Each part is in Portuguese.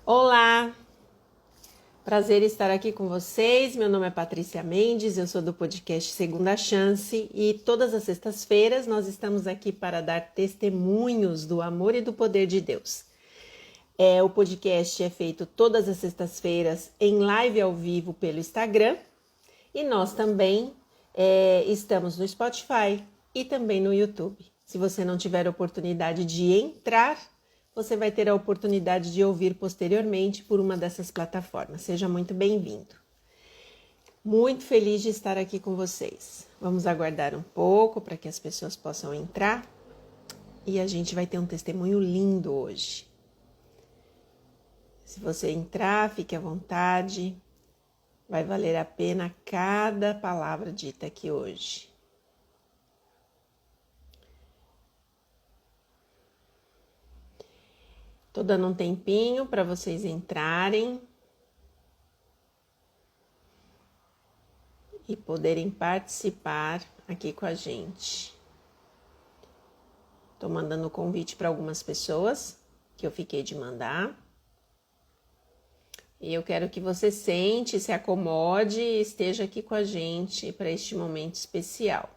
Olá, prazer estar aqui com vocês. Meu nome é Patrícia Mendes, eu sou do podcast Segunda Chance e todas as sextas-feiras nós estamos aqui para dar testemunhos do amor e do poder de Deus. O podcast é feito todas as sextas-feiras em live ao vivo pelo Instagram e nós também estamos no Spotify e também no YouTube. Se você não tiver oportunidade de entrar, você vai ter a oportunidade de ouvir posteriormente por uma dessas plataformas. Seja muito bem-vindo. Muito feliz de estar aqui com vocês. Vamos aguardar um pouco para que as pessoas possam entrar e a gente vai ter um testemunho lindo hoje. Se você entrar, fique à vontade. Vai valer a pena cada palavra dita aqui hoje. Tô dando um tempinho para vocês entrarem e poderem participar aqui com a gente. Tô mandando convite para algumas pessoas que eu fiquei de mandar. E eu quero que você sente, se acomode e esteja aqui com a gente para este momento especial.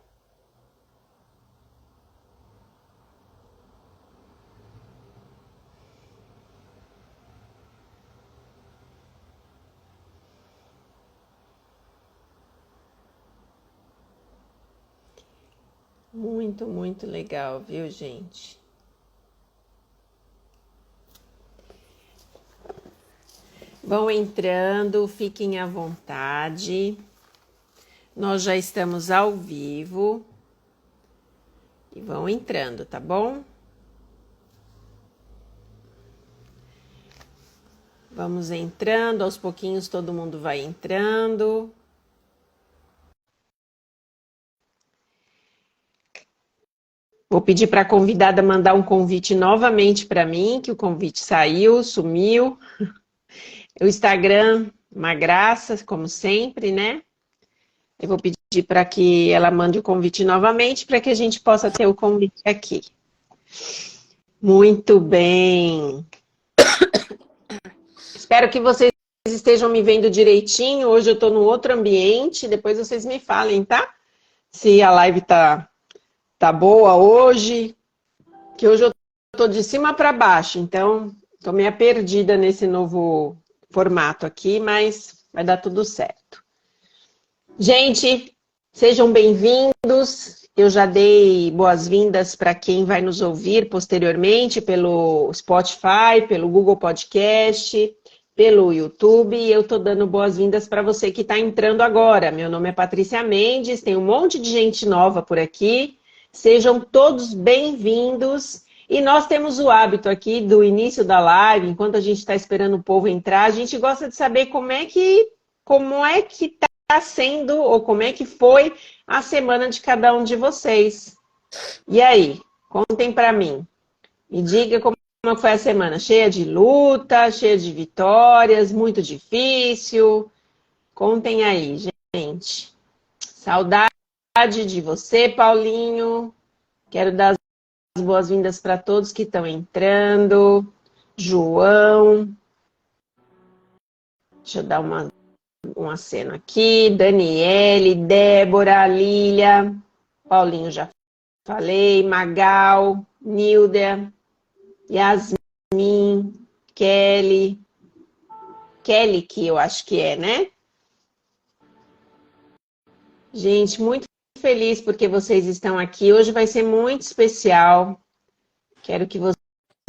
Muito, muito legal, viu, gente? Vão entrando, fiquem à vontade. Nós já estamos ao vivo. E vão entrando, tá bom? Vamos entrando, aos pouquinhos todo mundo vai entrando. Vou pedir para a convidada mandar um convite novamente para mim, que o convite saiu, sumiu. O Instagram, uma graça, como sempre, né? Eu vou pedir para que ela mande o convite novamente, para que a gente possa ter o convite aqui. Muito bem. Espero que vocês estejam me vendo direitinho. Hoje eu estou num outro ambiente, depois vocês me falem, tá? Se a live tá boa hoje, que hoje eu tô de cima para baixo, então tô meio perdida nesse novo formato aqui, mas vai dar tudo certo. Gente, sejam bem-vindos. Eu já dei boas-vindas para quem vai nos ouvir posteriormente pelo Spotify, pelo Google Podcast, pelo YouTube. E eu tô dando boas-vindas para você que está entrando agora. Meu nome é Patrícia Mendes, tem um monte de gente nova por aqui. Sejam todos bem-vindos. E nós temos o hábito aqui do início da live, enquanto a gente está esperando o povo entrar, a gente gosta de saber como é que está sendo, ou como é que foi a semana de cada um de vocês. E aí, contem para mim. Me diga como foi a semana. Cheia de luta, cheia de vitórias, muito difícil. Contem aí, gente. Saudade de você, Paulinho. Quero dar as boas-vindas para todos que estão entrando. João. Deixa eu dar um aceno aqui. Daniele, Débora, Lília. Paulinho já falei. Magal, Nilda, Yasmin, Kelly. Kelly que eu acho que é, né? Gente, muito feliz porque vocês estão aqui. Hoje vai ser muito especial. Quero que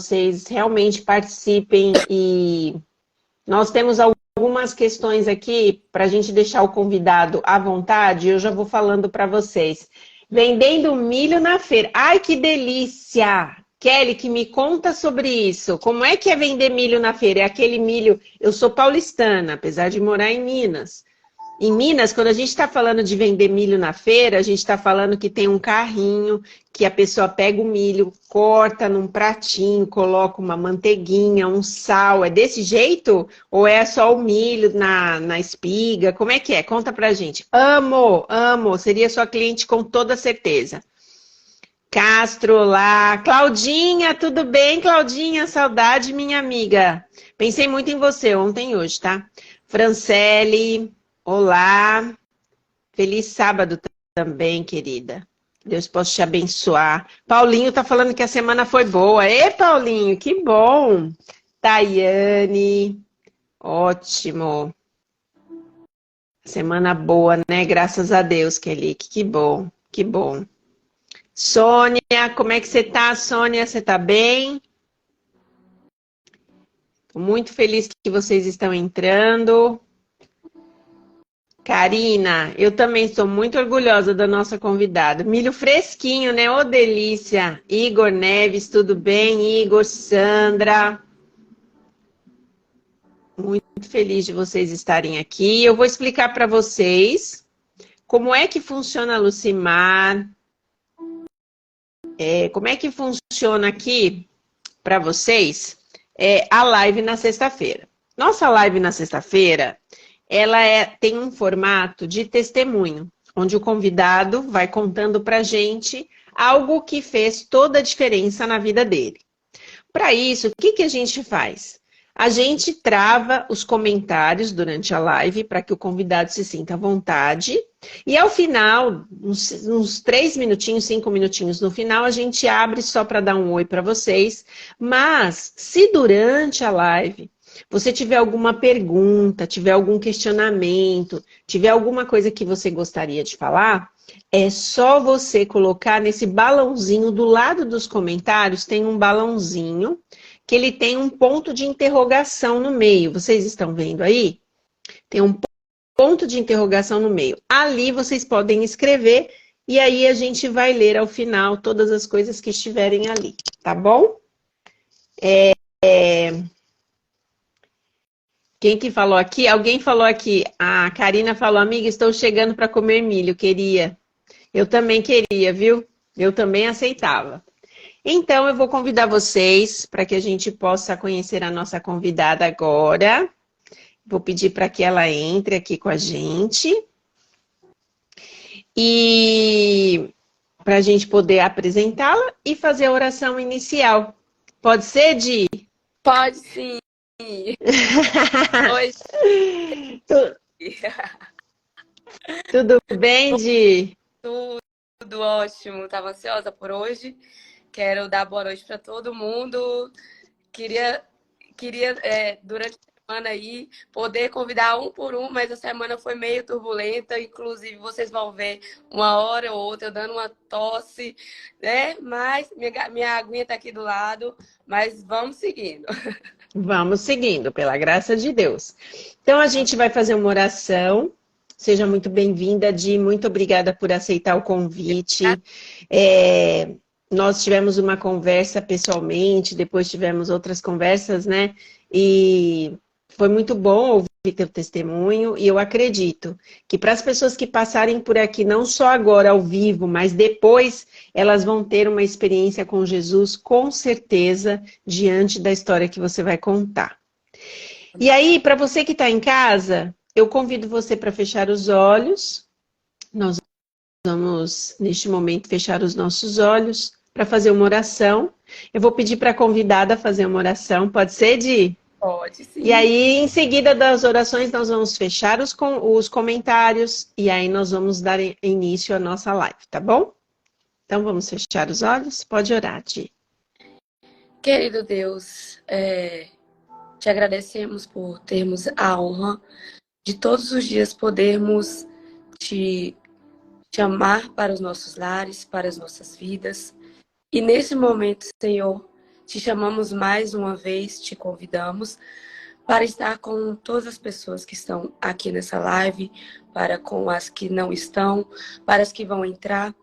vocês realmente participem e nós temos algumas questões aqui para a gente deixar o convidado à vontade. Eu já vou falando para vocês. Vendendo milho na feira. Ai, que delícia! Kelly, que me conta sobre isso. Como é que é vender milho na feira? É aquele milho... Eu sou paulistana, apesar de morar em Minas. Em Minas, quando a gente está falando de vender milho na feira, a gente está falando que tem um carrinho, que a pessoa pega o milho, corta num pratinho, coloca uma manteiguinha, um sal. É desse jeito? Ou é só o milho na espiga? Como é que é? Conta pra gente. Amo, amo. Seria sua cliente com toda certeza. Castro lá. Claudinha, tudo bem, Claudinha? Saudade, minha amiga. Pensei muito em você ontem e hoje, tá? Francele, olá. Feliz sábado também, querida. Deus possa te abençoar. Paulinho tá falando que a semana foi boa. Ê, Paulinho, que bom. Tayane, ótimo. Semana boa, né? Graças a Deus, Kelly. Que bom, que bom. Sônia, como é que você tá, Sônia? Você tá bem? Tô muito feliz que vocês estão entrando. Karina, eu também estou muito orgulhosa da nossa convidada. Milho fresquinho, né? Ô, delícia. Igor Neves, tudo bem? Igor, Sandra. Muito feliz de vocês estarem aqui. Eu vou explicar para vocês como é que funciona a Lucimar, como é que funciona aqui para vocês a live na sexta-feira. Nossa live na sexta-feira, ela tem um formato de testemunho, onde o convidado vai contando para a gente algo que fez toda a diferença na vida dele. Para isso, o que a gente faz? A gente trava os comentários durante a live para que o convidado se sinta à vontade. E ao final, uns 3 minutinhos, 5 minutinhos no final, a gente abre só para dar um oi para vocês. Mas, se durante a live você tiver alguma pergunta, tiver algum questionamento, tiver alguma coisa que você gostaria de falar, é só você colocar nesse balãozinho do lado dos comentários, tem um balãozinho que ele tem um ponto de interrogação no meio. Vocês estão vendo aí? Tem um ponto de interrogação no meio. Ali vocês podem escrever e aí a gente vai ler ao final todas as coisas que estiverem ali, tá bom? Quem que falou aqui? Alguém falou aqui. A Karina falou, amiga, estou chegando para comer milho, queria. Eu também queria, viu? Eu também aceitava. Então, eu vou convidar vocês para que a gente possa conhecer a nossa convidada agora. Vou pedir para que ela entre aqui com a gente. E para a gente poder apresentá-la e fazer a oração inicial. Pode ser, Di? Pode sim. Oi. Tudo bem, Di? Tudo ótimo. Estava ansiosa por hoje. Quero dar boa noite para todo mundo. Queria durante a semana aí, poder convidar um por um, mas a semana foi meio turbulenta. Inclusive, vocês vão ver uma hora ou outra eu dando uma tosse, né? Mas minha aguinha está aqui do lado, mas vamos seguindo. Vamos seguindo, pela graça de Deus. Então, a gente vai fazer uma oração. Seja muito bem-vinda, Di. Muito obrigada por aceitar o convite. Nós tivemos uma conversa pessoalmente, depois tivemos outras conversas, né? E foi muito bom ouvir teu testemunho. E eu acredito que para as pessoas que passarem por aqui, não só agora ao vivo, mas depois, elas vão ter uma experiência com Jesus, com certeza, diante da história que você vai contar. E aí, para você que está em casa, eu convido você para fechar os olhos. Nós vamos, neste momento, fechar os nossos olhos para fazer uma oração. Eu vou pedir para a convidada fazer uma oração. Pode ser, Di? Pode sim. E aí, em seguida das orações, nós vamos fechar os comentários e aí nós vamos dar início à nossa live, tá bom? Então, vamos fechar os olhos? Pode orar, Di. Querido Deus, te agradecemos por termos a honra de todos os dias podermos te chamar para os nossos lares, para as nossas vidas. E nesse momento, Senhor, te chamamos mais uma vez, te convidamos para estar com todas as pessoas que estão aqui nessa live, para com as que não estão, para as que vão entrar,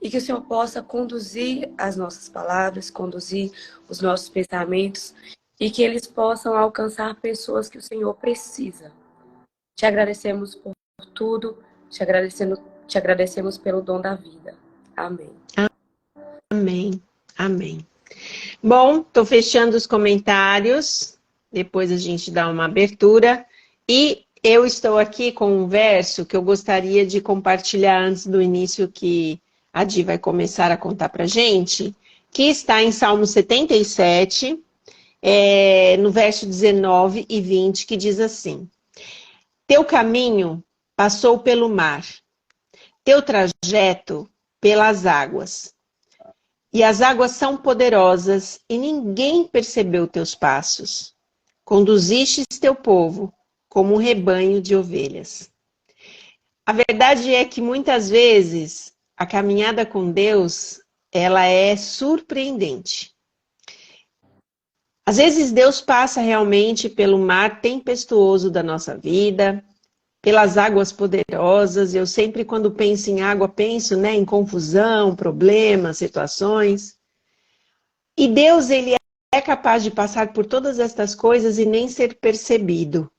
e que o Senhor possa conduzir as nossas palavras, conduzir os nossos pensamentos, e que eles possam alcançar pessoas que o Senhor precisa. Te agradecemos por tudo, te agradecemos pelo dom da vida. Amém. Amém, amém. Bom, estou fechando os comentários, depois a gente dá uma abertura. E eu estou aqui com um verso que eu gostaria de compartilhar antes do início, que a Di vai começar a contar para a gente, que está em Salmo 77, no verso 19 e 20, que diz assim: Teu caminho passou pelo mar, teu trajeto pelas águas. E as águas são poderosas, e ninguém percebeu teus passos. Conduzistes teu povo como um rebanho de ovelhas. A verdade é que muitas vezes a caminhada com Deus, ela é surpreendente. Às vezes Deus passa realmente pelo mar tempestuoso da nossa vida, pelas águas poderosas. Eu sempre, quando penso em água, penso, né, em confusão, problemas, situações. E Deus, ele é capaz de passar por todas estas coisas e nem ser percebido,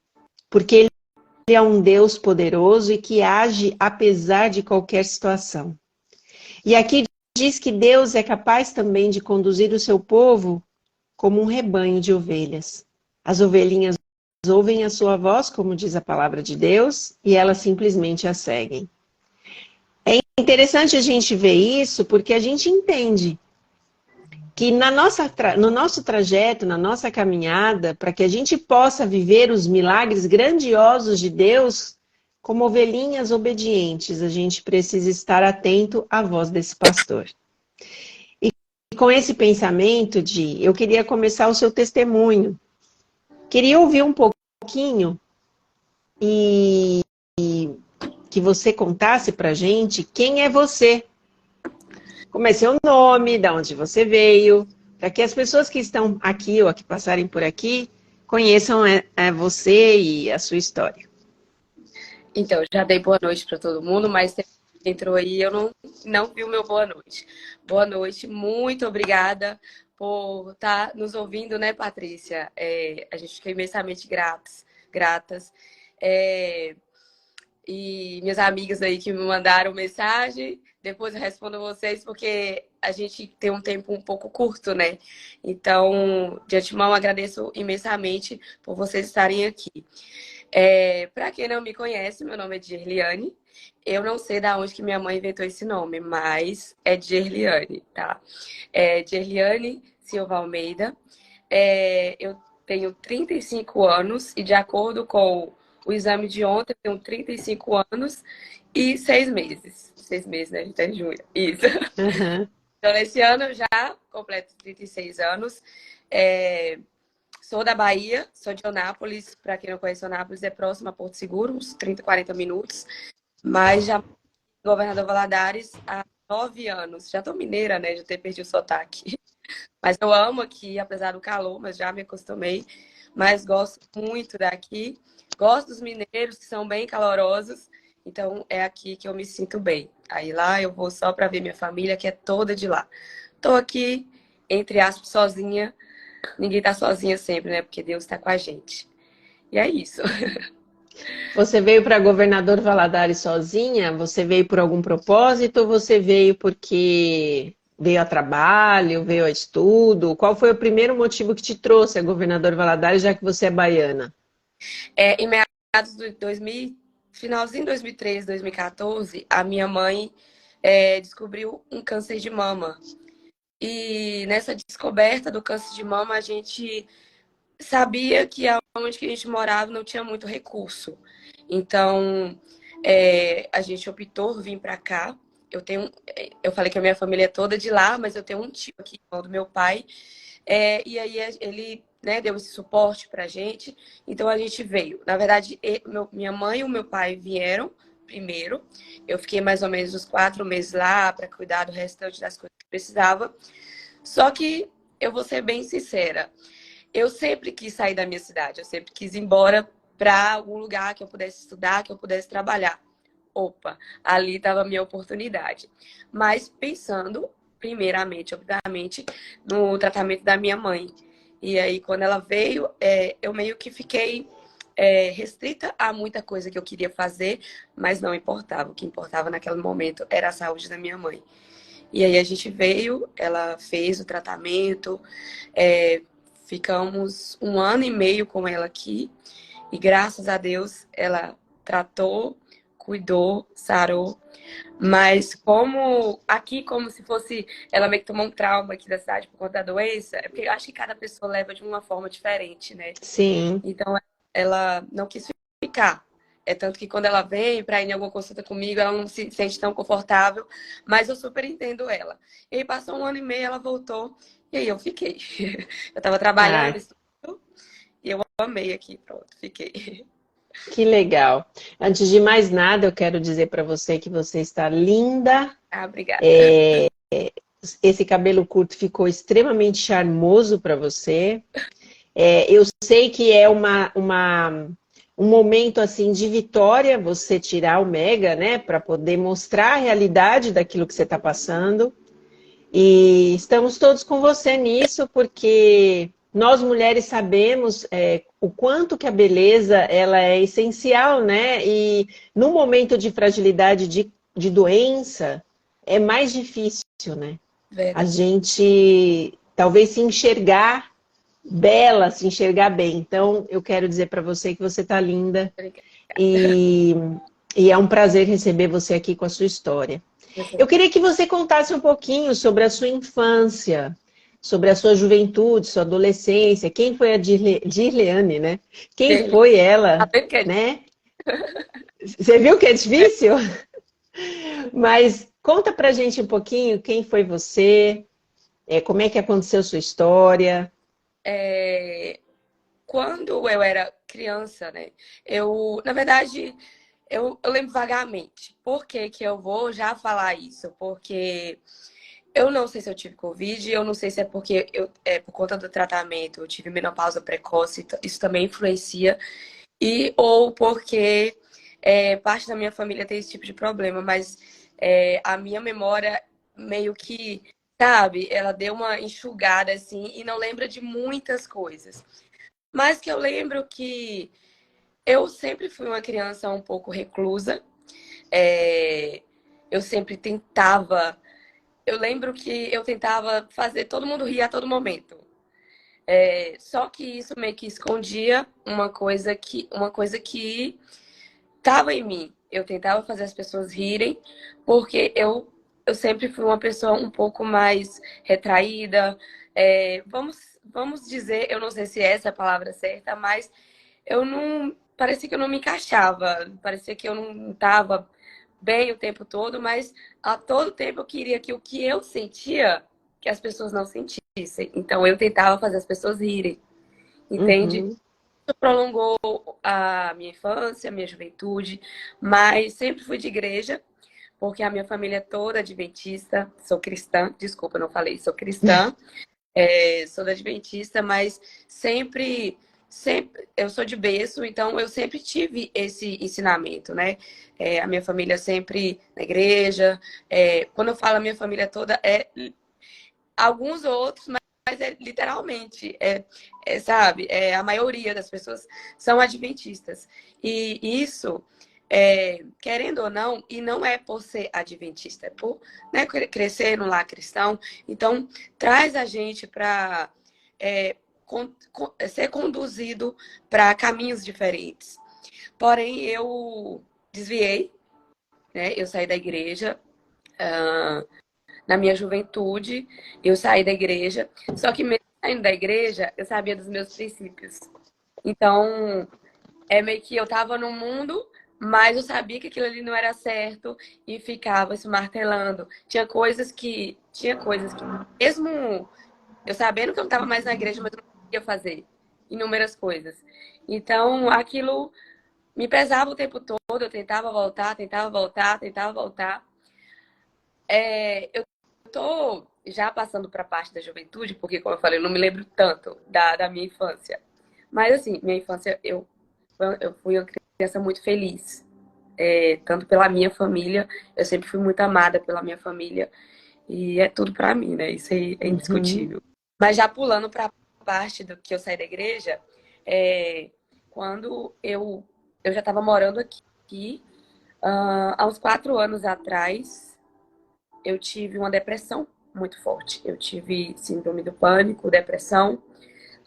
porque ele é um Deus poderoso e que age apesar de qualquer situação. E aqui diz que Deus é capaz também de conduzir o seu povo como um rebanho de ovelhas. As ovelhinhas ouvem a sua voz, como diz a palavra de Deus, e elas simplesmente a seguem. É interessante a gente ver isso porque a gente entende que no nosso trajeto, na nossa caminhada, para que a gente possa viver os milagres grandiosos de Deus, como ovelhinhas obedientes, a gente precisa estar atento à voz desse pastor. E com esse pensamento eu queria começar o seu testemunho. Queria ouvir um pouquinho e que você contasse para a gente quem é você. Como é seu nome, de onde você veio, para que as pessoas que estão aqui ou que passarem por aqui conheçam você e a sua história. Então, já dei boa noite para todo mundo, mas entrou aí, eu não vi o meu boa noite. Boa noite, muito obrigada por estar nos ouvindo, né, Patrícia? A gente fica imensamente gratas. E minhas amigas aí que me mandaram mensagem, depois eu respondo vocês, porque a gente tem um tempo um pouco curto, né? Então, de antemão, agradeço imensamente por vocês estarem aqui. Para quem não me conhece, meu nome é Dirliane. Eu não sei de onde que minha mãe inventou esse nome, mas é Dirliane, tá? Dirliane Silva Almeida. Eu tenho 35 anos e, de acordo com o exame de ontem, eu tenho 35 anos e 6 meses. 6 meses, né? A gente tá em junho. Isso. Uhum. Então, nesse ano eu já completo 36 anos. Sou da Bahia, sou de Onápolis. Para quem não conhece, Onápolis é próximo a Porto Seguro, uns 30, 40 minutos. Mas já Governador Valadares há 9 anos. Já tô mineira, né? Já ter perdido o sotaque. Mas eu amo aqui, apesar do calor, mas já me acostumei. Mas gosto muito daqui. Gosto dos mineiros, que são bem calorosos. Então é aqui que eu me sinto bem. Aí lá eu vou só para ver minha família, que é toda de lá. Tô aqui, entre aspas, sozinha. Ninguém tá sozinha sempre, né? Porque Deus tá com a gente. E é isso. Você veio para Governador Valadares sozinha? Você veio por algum propósito ou você veio porque veio a trabalho, veio a estudo? Qual foi o primeiro motivo que te trouxe a Governador Valadares, já que você é baiana? Em meados de 2000, finalzinho de 2013, 2014, a minha mãe descobriu um câncer de mama. E nessa descoberta do câncer de mama, a gente sabia que onde que a gente morava não tinha muito recurso. Então, a gente optou vir para cá. Eu falei que a minha família é toda de lá, mas eu tenho um tio aqui, irmão do meu pai. E aí ele, né, deu esse suporte para a gente. Então a gente veio. Na verdade, minha mãe e o meu pai vieram primeiro. Eu fiquei mais ou menos uns 4 meses lá para cuidar do restante das coisas que precisava. Só que eu vou ser bem sincera. Eu sempre quis sair da minha cidade. Eu sempre quis ir embora para algum lugar que eu pudesse estudar, que eu pudesse trabalhar. Opa, ali estava a minha oportunidade. Mas pensando, primeiramente, obviamente, no tratamento da minha mãe. E aí, quando ela veio, eu meio que fiquei restrita a muita coisa que eu queria fazer, mas não importava. O que importava naquele momento era a saúde da minha mãe. E aí a gente veio, ela fez o tratamento, ficamos 1 ano e meio com ela aqui. E graças a Deus, ela tratou, cuidou, sarou. Mas como aqui, como se fosse ela meio que tomou um trauma aqui da cidade por conta da doença, é porque eu acho que cada pessoa leva de uma forma diferente, né? Sim. Então ela não quis ficar. É tanto que quando ela vem para ir em alguma consulta comigo, ela não se sente tão confortável, mas eu super entendo ela. E aí passou 1 ano e meio, ela voltou, e aí eu fiquei. Eu estava trabalhando, Ah, estudando, e eu amei aqui, pronto, fiquei. que legal. Antes de mais nada, eu quero dizer para você que você está linda. Ah, obrigada. Esse cabelo curto ficou extremamente charmoso para você. Eu sei que é um momento assim de vitória você tirar o Mega, né, para poder mostrar a realidade daquilo que você está passando. E estamos todos com você nisso, porque nós mulheres sabemos o quanto que a beleza ela é essencial, né? E no momento de fragilidade de doença é mais difícil, né? A Verdade. gente talvez se enxergar bela, se enxergar bem. Então, eu quero dizer para você que você está linda Obrigada. e, e é um prazer receber você aqui com a sua história. Eu queria que você contasse um pouquinho sobre a sua infância, sobre a sua juventude, sua adolescência. Quem foi a Dirleane, né? Quem Dele. foi ela, Até que né? Você viu que é difícil? Mas conta pra gente um pouquinho quem foi você, como é que aconteceu sua história. é, quando eu era criança, né? Na verdade, eu lembro vagamente. Por que que eu vou já falar isso? Porque eu não sei se eu tive Covid, eu não sei se é porque por conta do tratamento, eu tive menopausa precoce, isso também influencia, ou porque parte da minha família tem esse tipo de problema, mas a minha memória meio que, sabe, ela deu uma enxugada assim e não lembra de muitas coisas. Mas que eu lembro que eu sempre fui uma criança um pouco reclusa. É, eu sempre tentava. Eu lembro que eu tentava fazer todo mundo rir a todo momento. Só que isso meio que escondia uma coisa que estava em mim. Eu tentava fazer as pessoas rirem, porque eu sempre fui uma pessoa um pouco mais retraída. Vamos dizer, eu não sei se essa é a palavra certa, mas eu não. Parecia que eu não me encaixava, parecia que eu não estava bem o tempo todo, mas a todo tempo eu queria que o que eu sentia, que as pessoas não sentissem. Então eu tentava fazer as pessoas rirem, entende? Uhum. Isso prolongou a minha infância, a minha juventude, mas sempre fui de igreja, porque a minha família é toda adventista, sou cristã, desculpa, eu não falei, sou cristã. Sou da Adventista, mas sempre, eu sou de berço, então eu sempre tive esse ensinamento, né? A minha família sempre na igreja. Quando eu falo a minha família toda, alguns outros, mas é literalmente, sabe? A maioria das pessoas são adventistas. E isso, querendo ou não, e não é por ser adventista, é por, né, crescer no lar cristão. Então, traz a gente para ser conduzido para caminhos diferentes. Porém, eu desviei, né? Eu saí da igreja. ah, Na minha juventude, eu saí da igreja. Só que mesmo saindo da igreja, eu sabia dos meus princípios. Então, é meio que eu tava no mundo, mas eu sabia que aquilo ali não era certo e ficava se martelando. Tinha coisas que mesmo eu sabendo que eu não estava mais na igreja, mas eu não conseguia fazer inúmeras coisas. Então, aquilo me pesava o tempo todo, eu tentava voltar, tentava voltar, tentava voltar. Eu tô já passando para a parte da juventude, porque, como eu falei, eu não me lembro tanto da minha infância. Mas, assim, minha infância, eu fui uma criança muito feliz. Tanto pela minha família, eu sempre fui muito amada pela minha família. E é tudo para mim, né? Isso aí é Uhum. indiscutível. Mas já pulando para a parte do que eu saí da igreja, quando eu já estava morando aqui, há uns 4 anos atrás, eu tive uma depressão muito forte. Eu tive síndrome do pânico, depressão,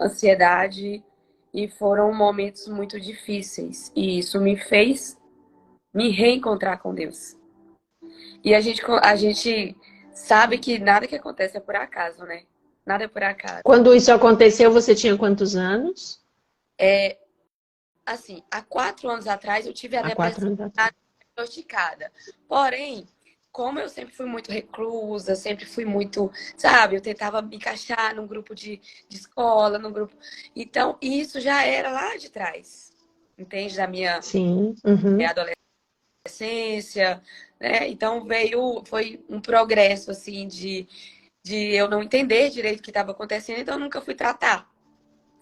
ansiedade, e foram momentos muito difíceis. E isso me fez me reencontrar com Deus. E a gente sabe que nada que acontece é por acaso, né? Nada é por acaso. Quando isso aconteceu, você tinha quantos anos? Assim, há 4 anos atrás eu tive a Há 4 depressão anos atrás. diagnosticada. Porém, como eu sempre fui muito reclusa, sempre fui muito, sabe, eu tentava me encaixar num grupo de escola, num grupo. Então, isso já era lá de trás, entende? Da minha Sim. Uhum. adolescência, né? Então foi um progresso, assim, de eu não entender direito o que estava acontecendo, então eu nunca fui tratar,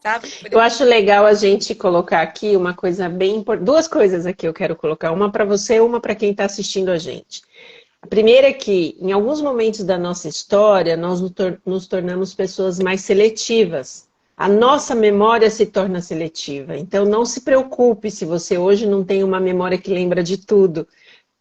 sabe? Eu acho legal a gente colocar aqui uma coisa bem importante. Duas coisas aqui eu quero colocar, uma para você e uma para quem está assistindo a gente. A primeira é que, em alguns momentos da nossa história, nós nos tornamos pessoas mais seletivas. A nossa memória se torna seletiva. Então, não se preocupe se você hoje não tem uma memória que lembra de tudo.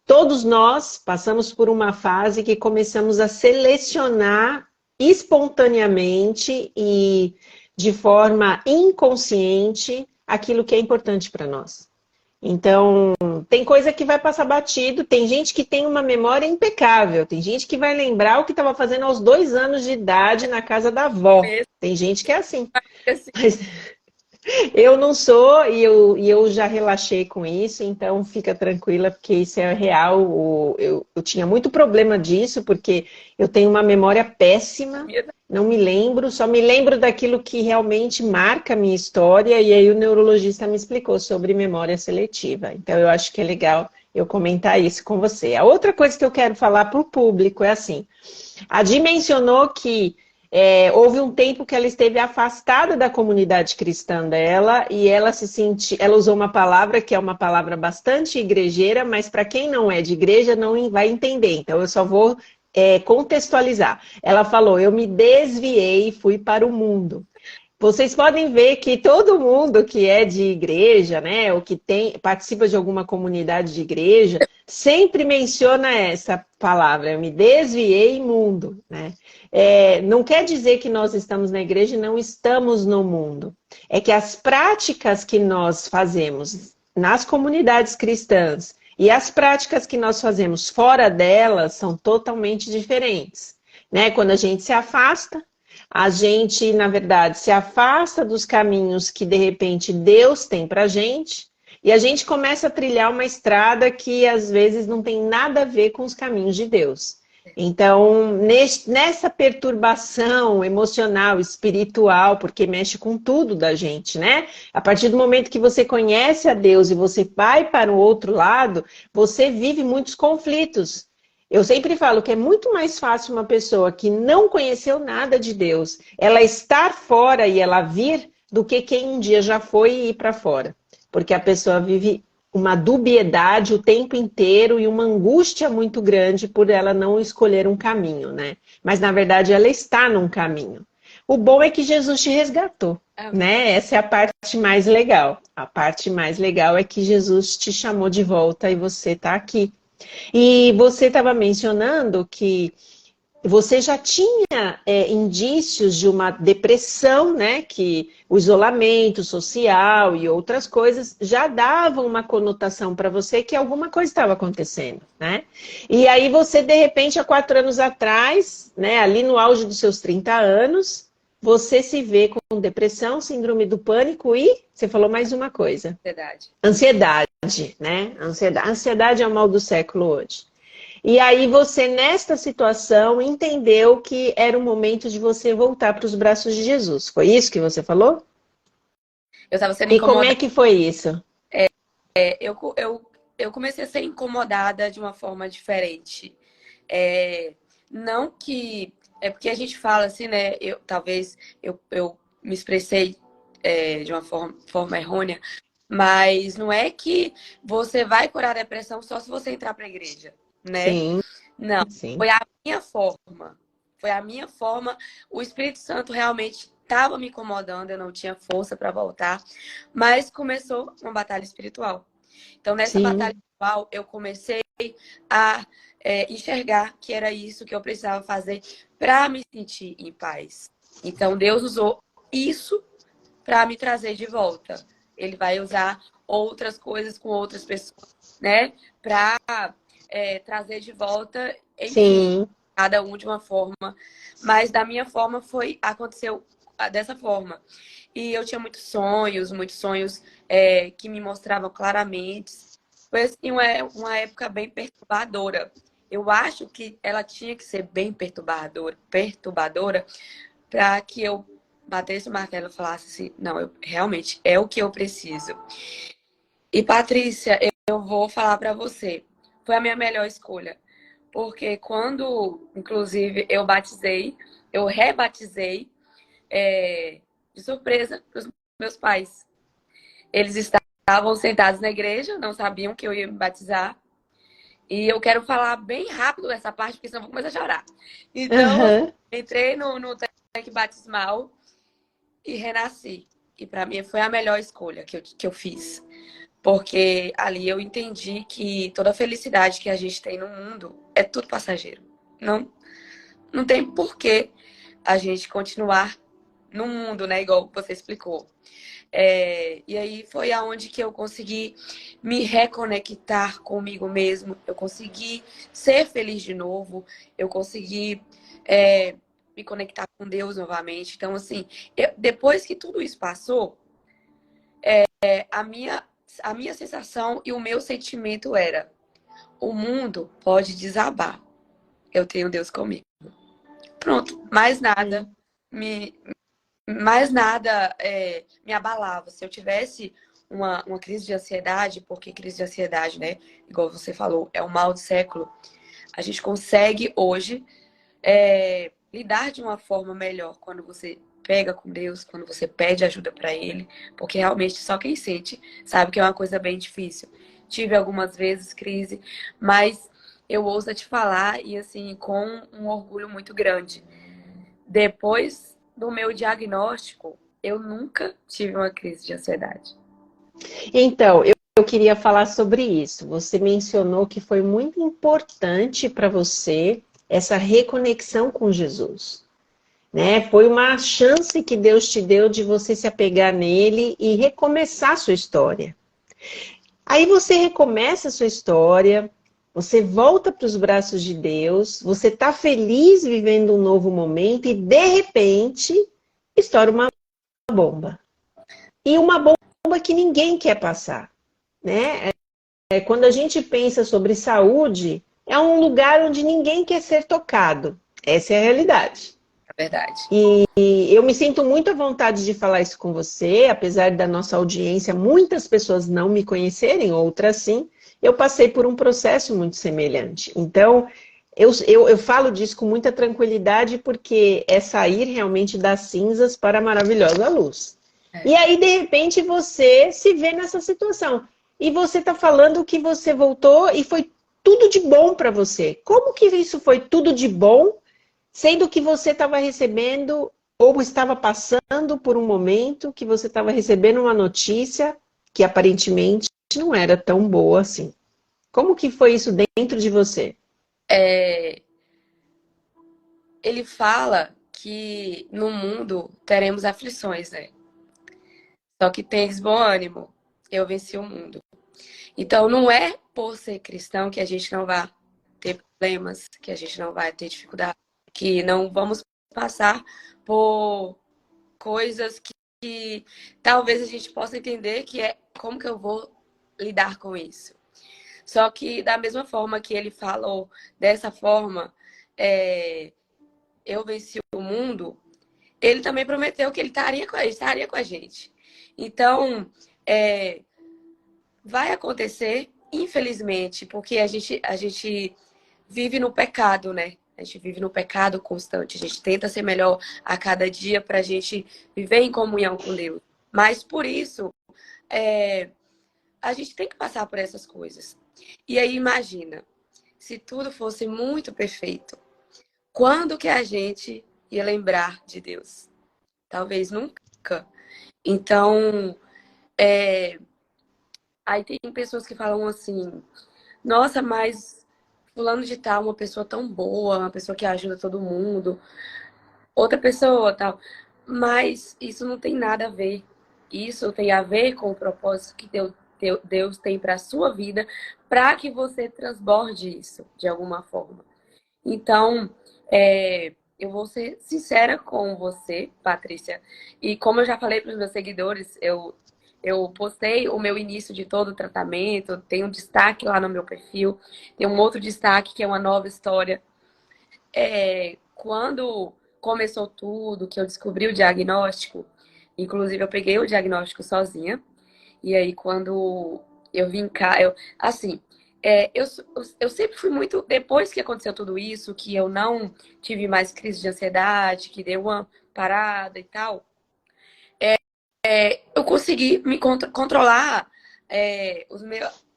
Todos nós passamos por uma fase que começamos a selecionar espontaneamente e de forma inconsciente aquilo que é importante para nós. Então, tem coisa que vai passar batido, tem gente que tem uma memória impecável, tem gente que vai lembrar o que estava fazendo aos 2 anos de idade na casa da avó. Tem gente que é assim. Mas eu não sou e eu já relaxei com isso, então fica tranquila, porque isso é real. Eu tinha muito problema disso, porque eu tenho uma memória péssima, não me lembro, só me lembro daquilo que realmente marca a minha história, e aí o neurologista me explicou sobre memória seletiva. Então eu acho que é legal eu comentar isso com você. A outra coisa que eu quero falar para o público é assim, a Di mencionou que houve um tempo que ela esteve afastada da comunidade cristã dela e ela usou uma palavra que é uma palavra bastante igrejeira, mas para quem não é de igreja não vai entender. Então eu só vou contextualizar. Ela falou: eu me desviei e fui para o mundo. Vocês podem ver que todo mundo que é de igreja, né, ou que participa de alguma comunidade de igreja, sempre menciona essa palavra, eu me desviei imundo, né? Não quer dizer que nós estamos na igreja e não estamos no mundo. É que as práticas que nós fazemos nas comunidades cristãs e as práticas que nós fazemos fora delas são totalmente diferentes, né? Quando a gente se afasta, a gente, na verdade, se afasta dos caminhos que, de repente, Deus tem para a gente, e a gente começa a trilhar uma estrada que, às vezes, não tem nada a ver com os caminhos de Deus. Então, nessa perturbação emocional, espiritual, porque mexe com tudo da gente, né? A partir do momento que você conhece a Deus e você vai para o outro lado, você vive muitos conflitos. Eu sempre falo que é muito mais fácil uma pessoa que não conheceu nada de Deus, ela estar fora e ela vir, do que quem um dia já foi e ir para fora. Porque a pessoa vive uma dubiedade o tempo inteiro e uma angústia muito grande por ela não escolher um caminho, né? Mas, na verdade, ela está num caminho. O bom é que Jesus te resgatou, né? Essa é a parte mais legal. A parte mais legal é que Jesus te chamou de volta e você está aqui. E você estava mencionando que você já tinha indícios de uma depressão, né? Que o isolamento social e outras coisas já davam uma conotação para você que alguma coisa estava acontecendo, né? E aí você, de repente, há 4 anos atrás, né? Ali no auge dos seus 30 anos, você se vê com depressão, síndrome do pânico e você falou mais uma coisa. Ansiedade, né? Ansiedade é o mal do século hoje. E aí você, nesta situação, entendeu que era o momento de você voltar para os braços de Jesus. Foi isso que você falou? Eu estava sendo E incomodada. como é que foi isso? Eu comecei a ser incomodada de uma forma diferente. Não que... É porque a gente fala assim, né? Talvez eu me expressei de uma forma errônea, mas não é que você vai curar a depressão só se você entrar para a igreja, né? Sim, Não, sim. foi a minha forma. Foi a minha forma. O Espírito Santo realmente estava me incomodando, eu não tinha força para voltar, mas começou uma batalha espiritual. Então, nessa batalha espiritual, eu comecei a enxergar que era isso que eu precisava fazer para me sentir em paz. Então, Deus usou isso para me trazer de volta. Ele vai usar outras coisas com outras pessoas, né? Para trazer de volta, enfim, Sim. cada um de uma forma. Mas da minha forma aconteceu dessa forma. E eu tinha muitos sonhos que me mostravam claramente. Foi assim, uma época bem perturbadora. Eu acho que ela tinha que ser bem perturbadora para que eu batesse o martelo e falasse assim, não, realmente é o que eu preciso. E Patrícia, eu vou falar para você, foi a minha melhor escolha, porque quando, inclusive, eu rebatizei de surpresa para os meus pais. Eles estavam sentados na igreja, não sabiam que eu ia me batizar. E eu quero falar bem rápido essa parte, porque senão eu vou começar a chorar. Então, Aham. entrei no tanque batismal e renasci. E para mim foi a melhor escolha que eu fiz. Porque ali eu entendi que toda a felicidade que a gente tem no mundo é tudo passageiro. Não, não tem porquê a gente continuar no mundo, né? Igual você explicou. E aí foi aonde que eu consegui me reconectar comigo mesmo, eu consegui ser feliz de novo, eu consegui me conectar com Deus novamente. Então, assim, depois que tudo isso passou, a minha sensação e o meu sentimento era: o mundo pode desabar, eu tenho Deus comigo. Pronto, me, mais nada me abalava. Se eu tivesse uma crise de ansiedade, porque crise de ansiedade, né? Igual você falou, é o mal do século. A gente consegue hoje lidar de uma forma melhor quando você pega com Deus, quando você pede ajuda para Ele, porque realmente só quem sente sabe que é uma coisa bem difícil. Tive algumas vezes crise, mas eu ouso te falar e assim com um orgulho muito grande. Depois do meu diagnóstico, eu nunca tive uma crise de ansiedade. Então, eu queria falar sobre isso. Você mencionou que foi muito importante para você essa reconexão com Jesus, né? Foi uma chance que Deus te deu de você se apegar nele e recomeçar sua história. Aí você recomeça a sua história, você volta para os braços de Deus, você está feliz vivendo um novo momento e de repente estoura uma bomba. E uma bomba que ninguém quer passar, né? Quando a gente pensa sobre saúde, é um lugar onde ninguém quer ser tocado. Essa é a realidade. É verdade. E eu me sinto muito à vontade de falar isso com você, apesar da nossa audiência, muitas pessoas não me conhecerem, outras sim. Eu passei por um processo muito semelhante. Então, eu falo disso com muita tranquilidade, porque é sair realmente das cinzas para a maravilhosa luz. E aí, de repente, você se vê nessa situação. E você está falando que você voltou e foi tudo de bom para você. Como que isso foi tudo de bom, sendo que você estava recebendo ou estava passando por um momento que você estava recebendo uma notícia que aparentemente não era tão boa assim? Como que foi isso dentro de você? Ele fala que no mundo teremos aflições, né? Só que tens bom ânimo. Eu venci o mundo. Então, não é por ser cristão que a gente não vai ter problemas, que a gente não vai ter dificuldade, que não vamos passar por coisas que talvez a gente possa entender que é como que eu vou lidar com isso. Só que da mesma forma que ele falou, dessa forma, eu venci o mundo, ele também prometeu que ele estaria com a gente. Então, vai acontecer, infelizmente, porque a gente vive no pecado, né? A gente vive no pecado constante. A gente tenta ser melhor a cada dia para a gente viver em comunhão com Deus. Mas por isso, a gente tem que passar por essas coisas. E aí, imagina, se tudo fosse muito perfeito, quando que a gente ia lembrar de Deus? Talvez nunca. Então, aí tem pessoas que falam assim: nossa, mas fulano de tal, uma pessoa tão boa, uma pessoa que ajuda todo mundo, outra pessoa tal. Mas isso não tem nada a ver. isso tem a ver com o propósito que Deus tem para a sua vida, para que você transborde isso de alguma forma. Então, eu vou ser sincera com você, Patrícia. E como eu já falei para os meus seguidores, eu postei o meu início de todo o tratamento, tem um destaque lá no meu perfil, tem um outro destaque que é uma nova história. Quando começou tudo, que eu descobri o diagnóstico, inclusive eu peguei o diagnóstico sozinha, e aí quando eu vim cá, assim, eu sempre fui muito, depois que aconteceu tudo isso, que eu não tive mais crise de ansiedade, que deu uma parada e tal, eu consegui me controlar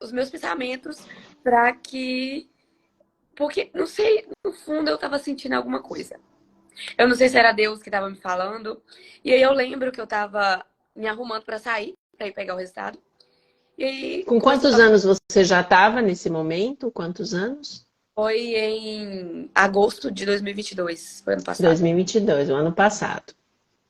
os meus pensamentos para que, porque, não sei, no fundo eu tava sentindo alguma coisa. Eu não sei se era Deus que estava me falando. E aí eu lembro que eu estava me arrumando para sair, para ir pegar o resultado. E aí Com começou a quantos tocar. anos você já estava nesse momento? Quantos anos? Foi em agosto de 2022, foi ano passado. 2022, o ano passado.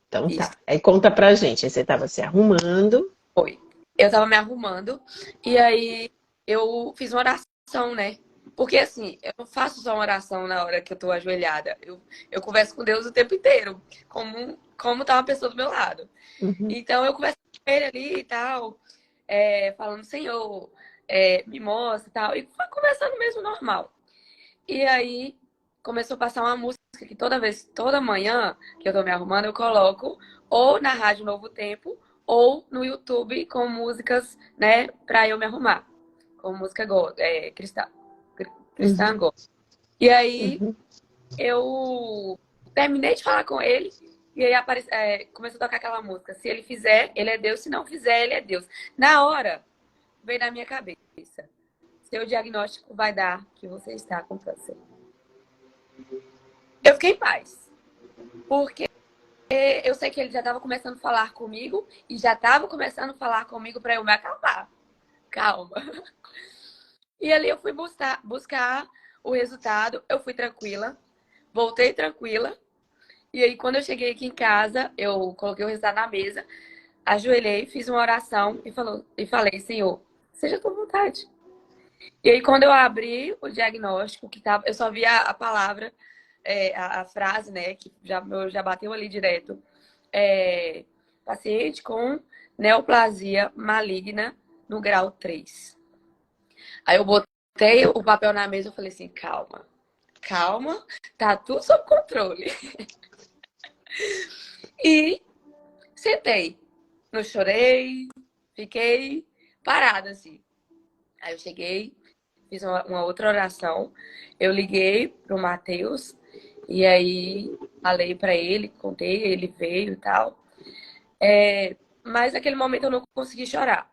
Então Isso, tá. Aí conta pra gente. Aí você estava se arrumando. foi. Eu tava me arrumando e aí eu fiz uma oração, né? Porque assim, eu não faço só uma oração na hora que eu tô ajoelhada. Eu converso com Deus o tempo inteiro, como tá uma pessoa do meu lado. Uhum. Então eu converso com ele ali e tal, falando, Senhor, me mostra e tal. E foi conversando mesmo normal. E aí começou a passar uma música que toda manhã que eu tô me arrumando, eu coloco ou na Rádio Novo Tempo ou no YouTube com músicas, né, pra eu me arrumar. Com música cristã, cristã Uhum. gospel. E aí Uhum. eu terminei de falar com ele e aí começou a tocar aquela música. Se ele fizer, ele é Deus. Se não fizer, ele é Deus. Na hora, veio na minha cabeça. Seu diagnóstico vai dar que você está com câncer. Eu fiquei em paz. Porque eu sei que ele já estava começando a falar comigo e já estava começando a falar comigo para eu me acalmar. Calma. E ali eu fui buscar o resultado. Eu fui tranquila. Voltei tranquila. E aí, quando eu cheguei aqui em casa, eu coloquei o resultado na mesa, ajoelhei, fiz uma oração e falei, Senhor, seja a tua vontade. E aí, quando eu abri o diagnóstico, eu só vi a palavra, a frase, né, que já bateu ali direto. Paciente com neoplasia maligna no grau 3. Aí eu botei o papel na mesa e falei assim, calma, calma, tá tudo sob controle. E sentei. Não chorei, fiquei parada assim. Aí eu cheguei, fiz uma outra oração. Eu liguei pro Matheus e aí falei pra ele, contei, ele veio e tal. Mas naquele momento eu não consegui chorar.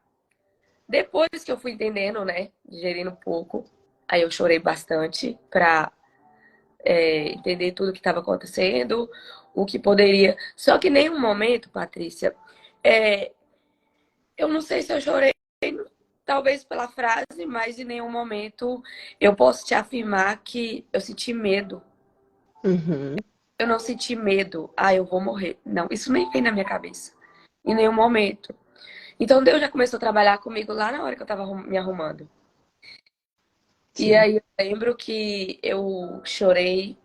Depois que eu fui entendendo, né, digerindo um pouco, aí eu chorei bastante pra entender tudo o que estava acontecendo, o que poderia. Só que em nenhum momento, Patrícia, é, eu não sei se eu chorei, talvez pela frase, mas em nenhum momento eu posso te afirmar que eu senti medo. Uhum. Eu não senti medo, eu vou morrer. Não, isso nem vem na minha cabeça. Em nenhum momento. Então Deus já começou a trabalhar comigo lá na hora que eu tava me arrumando. E Sim. aí eu lembro que eu chorei,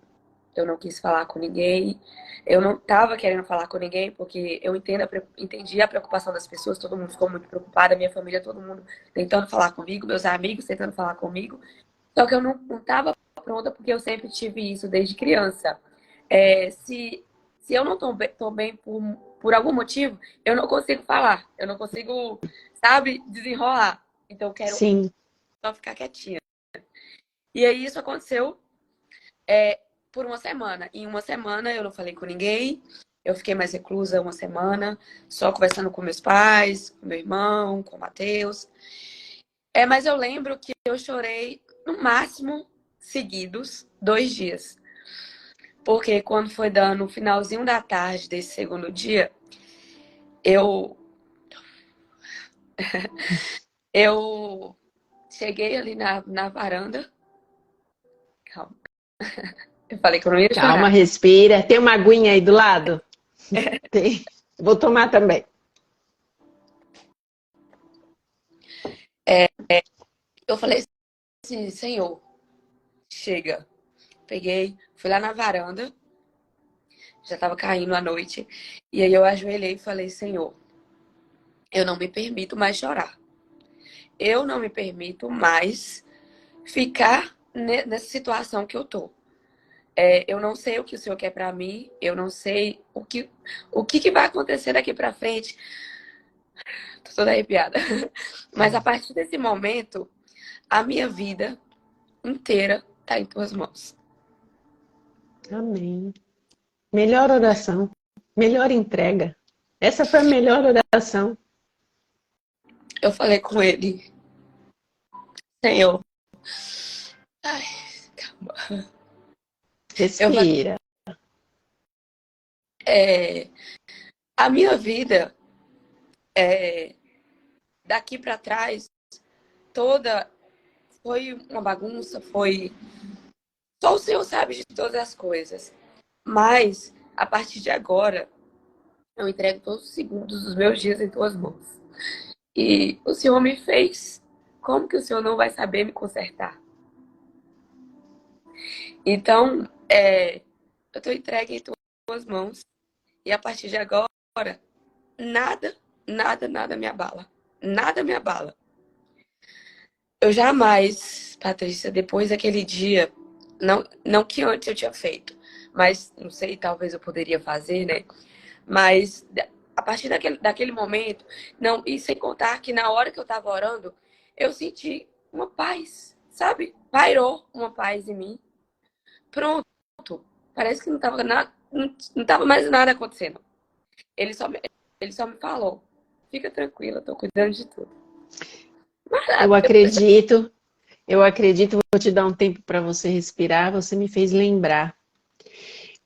eu não quis falar com ninguém. Eu não estava querendo falar com ninguém, porque eu entendi a preocupação das pessoas, todo mundo ficou muito preocupado, a minha família, todo mundo tentando falar comigo, meus amigos tentando falar comigo. Só que eu não estava pronta, porque eu sempre tive isso desde criança. Se eu não tô bem por algum motivo, eu não consigo falar, eu não consigo, sabe, desenrolar. Então eu quero Sim. só ficar quietinha. E aí isso aconteceu por uma semana. Em uma semana eu não falei com ninguém. Eu fiquei mais reclusa uma semana, só conversando com meus pais, com meu irmão, com o Matheus. Mas eu lembro que eu chorei no máximo seguidos 2 dias. Porque quando foi dando o finalzinho da tarde desse segundo dia, eu eu cheguei ali na varanda. Calma. Eu falei que eu não ia Calma, chorar. respira. Tem uma aguinha aí do lado? Tem. Vou tomar também. Eu falei assim, Senhor, chega. Peguei, fui lá na varanda, já tava caindo a noite, e aí eu ajoelhei e falei, Senhor, eu não me permito mais chorar. Eu não me permito mais ficar nessa situação que eu tô. Eu não sei o que o Senhor quer pra mim, eu não sei o que vai acontecer daqui pra frente. Tô toda arrepiada. Mas a partir desse momento, a minha vida inteira tá em tuas mãos. Amém. Melhor oração, melhor entrega. Essa foi a melhor oração. Eu falei com ele, Senhor, ai, calma. Eu falei, Respira. a minha vida, daqui pra trás, toda foi uma bagunça, foi. Só o Senhor sabe de todas as coisas. Mas, a partir de agora, eu entrego todos os segundos dos meus dias em tuas mãos. E o Senhor me fez. Como que o Senhor não vai saber me consertar? Então, eu estou entregue em tuas mãos. E a partir de agora, nada, nada, nada me abala. Nada me abala. Eu jamais, Patrícia, depois daquele dia, não que antes eu tinha feito, mas não sei, talvez eu poderia fazer, né? Mas a partir daquele momento, não, e sem contar que na hora que eu tava orando, eu senti uma paz, sabe? Pairou uma paz em mim. Pronto. Parece que não tava mais nada acontecendo. Ele só, me- ele só me falou, fica tranquila, tô cuidando de tudo. Mas Eu nada, depois. acredito, eu acredito, vou te dar um tempo para você respirar. Você me fez lembrar.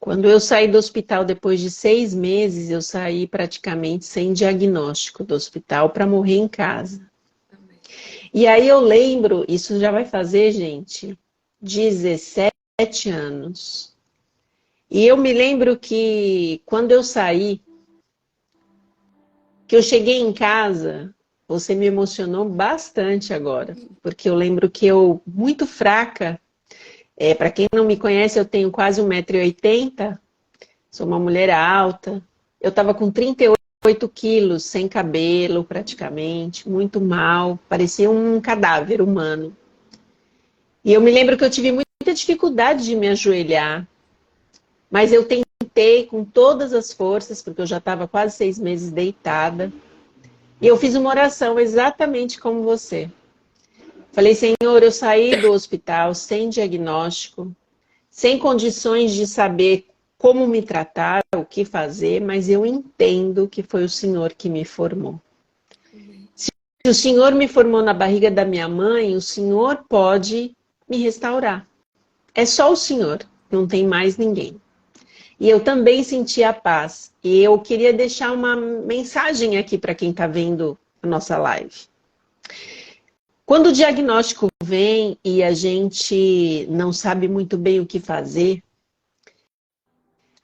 Quando eu saí do hospital depois de 6 meses, eu saí praticamente sem diagnóstico do hospital para morrer em casa. E aí eu lembro, isso já vai fazer, gente, 17 anos. E eu me lembro que quando eu saí, que eu cheguei em casa, você me emocionou bastante agora, porque eu lembro que eu, muito fraca, para quem não me conhece, eu tenho quase 1,80 m, sou uma mulher alta, eu estava com 38 quilos, sem cabelo praticamente, muito mal, parecia um cadáver humano. E eu me lembro que eu tive muita dificuldade de me ajoelhar, mas eu tentei com todas as forças, porque eu já estava quase 6 meses deitada. E eu fiz uma oração exatamente como você. Falei, Senhor, eu saí do hospital sem diagnóstico, sem condições de saber como me tratar, o que fazer, mas eu entendo que foi o Senhor que me formou. Se o Senhor me formou na barriga da minha mãe, o Senhor pode me restaurar. É só o Senhor, não tem mais ninguém. E eu também senti a paz. E eu queria deixar uma mensagem aqui para quem está vendo a nossa live. Quando o diagnóstico vem e a gente não sabe muito bem o que fazer,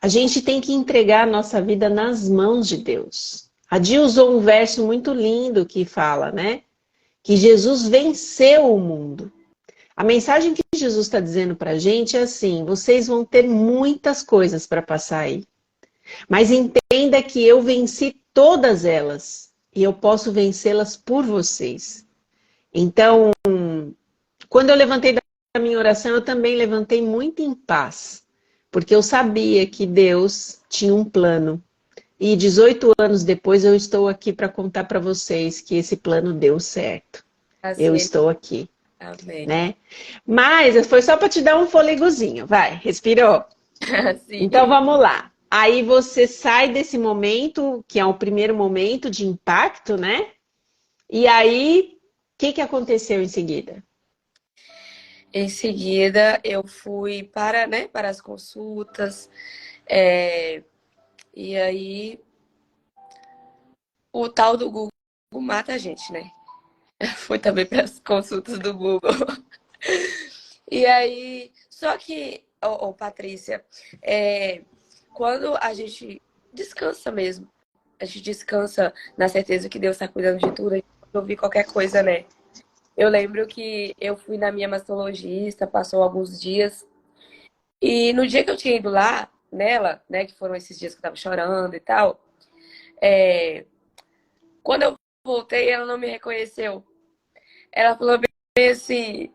a gente tem que entregar a nossa vida nas mãos de Deus. A Di usou um verso muito lindo que fala, né? Que Jesus venceu o mundo. A mensagem que Jesus está dizendo para a gente é assim: vocês vão ter muitas coisas para passar aí. Mas entenda que eu venci todas elas e eu posso vencê-las por vocês. Então, quando eu levantei da minha oração, eu também levantei muito em paz, porque eu sabia que Deus tinha um plano. E 18 anos depois eu estou aqui para contar para vocês que esse plano deu certo. Eu Assim, estou aqui, amém. né? Mas foi só para te dar um fôlegozinho, vai, respirou. Então Sim. vamos lá. Aí você sai desse momento, que é o primeiro momento de impacto, né? E aí, o que aconteceu em seguida? Em seguida, eu fui para, né, para as consultas. é, e aí, o tal do Google mata a gente, né? Fui também para as consultas do Google. E aí, só que, Patrícia, quando a gente descansa mesmo, a gente descansa na certeza que Deus está cuidando de tudo, a gente pode ouvir qualquer coisa, né? Eu lembro que eu fui na minha mastologista, passou alguns dias, e no dia que eu tinha ido lá, nela, né, que foram esses dias que eu tava chorando e tal, é, quando eu voltei, ela não me reconheceu. Ela falou bem assim,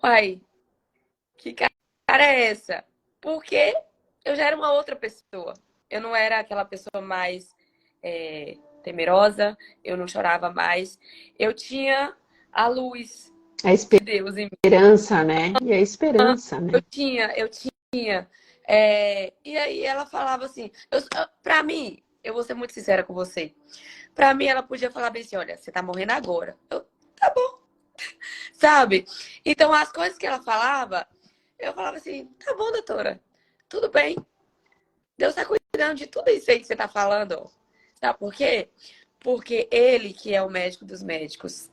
uai, que cara é essa? Porque eu já era uma outra pessoa. Eu não era aquela pessoa mais temerosa, eu não chorava mais. Eu tinha a luz A de Deus em mim. esperança, né? E a esperança, Eu né? tinha, eu tinha. E aí ela falava assim, pra mim, eu vou ser muito sincera com você. Pra mim, ela podia falar bem assim, olha, você tá morrendo agora. Tá bom, sabe? Então, as coisas que ela falava, eu falava assim, tá bom, doutora, tudo bem. Deus tá cuidando de tudo isso aí que você tá falando. Sabe por quê? Porque ele, que é o médico dos médicos,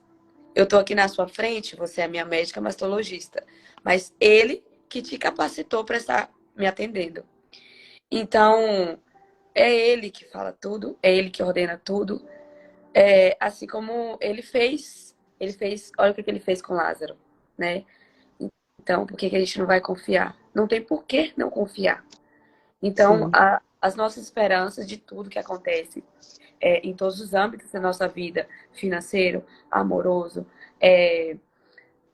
eu tô aqui na sua frente, você é minha médica mastologista, mas ele que te capacitou para estar me atendendo. Então, é ele que fala tudo, é ele que ordena tudo, assim como ele fez, olha o que ele fez com Lázaro, né? Então, por que que a gente não vai confiar? Não tem por que não confiar. Então, Sim, as nossas esperanças de tudo que acontece em todos os âmbitos da nossa vida, financeiro, amoroso, é,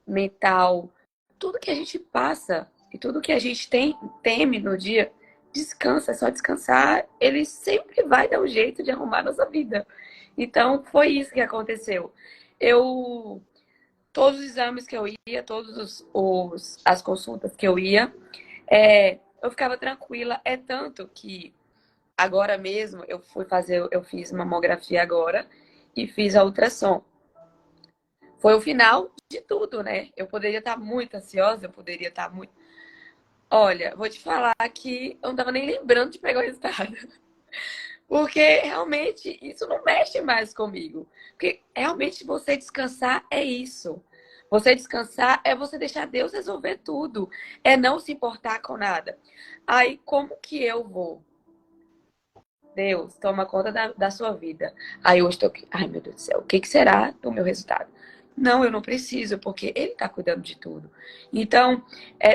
mental, tudo que a gente passa e tudo que a gente teme no dia, descansa, é só descansar, ele sempre vai dar um jeito de arrumar nossa vida. Então, foi isso que aconteceu. Eu, todos os exames que eu ia, as consultas que eu ia, eu ficava tranquila. É tanto que agora mesmo eu fiz mamografia agora e fiz a ultrassom. Foi o final de tudo, né? Eu poderia estar muito ansiosa, eu poderia estar muito. Olha, vou te falar que eu não tava nem lembrando de pegar o resultado. Porque realmente isso não mexe mais comigo. Porque realmente você descansar é isso. Você descansar é você deixar Deus resolver tudo. É não se importar com nada. Aí, como que eu vou? Deus, toma conta da sua vida. Aí eu estou aqui. Ai, meu Deus do céu, o que que será do meu resultado? Não, eu não preciso, porque ele está cuidando de tudo. Então,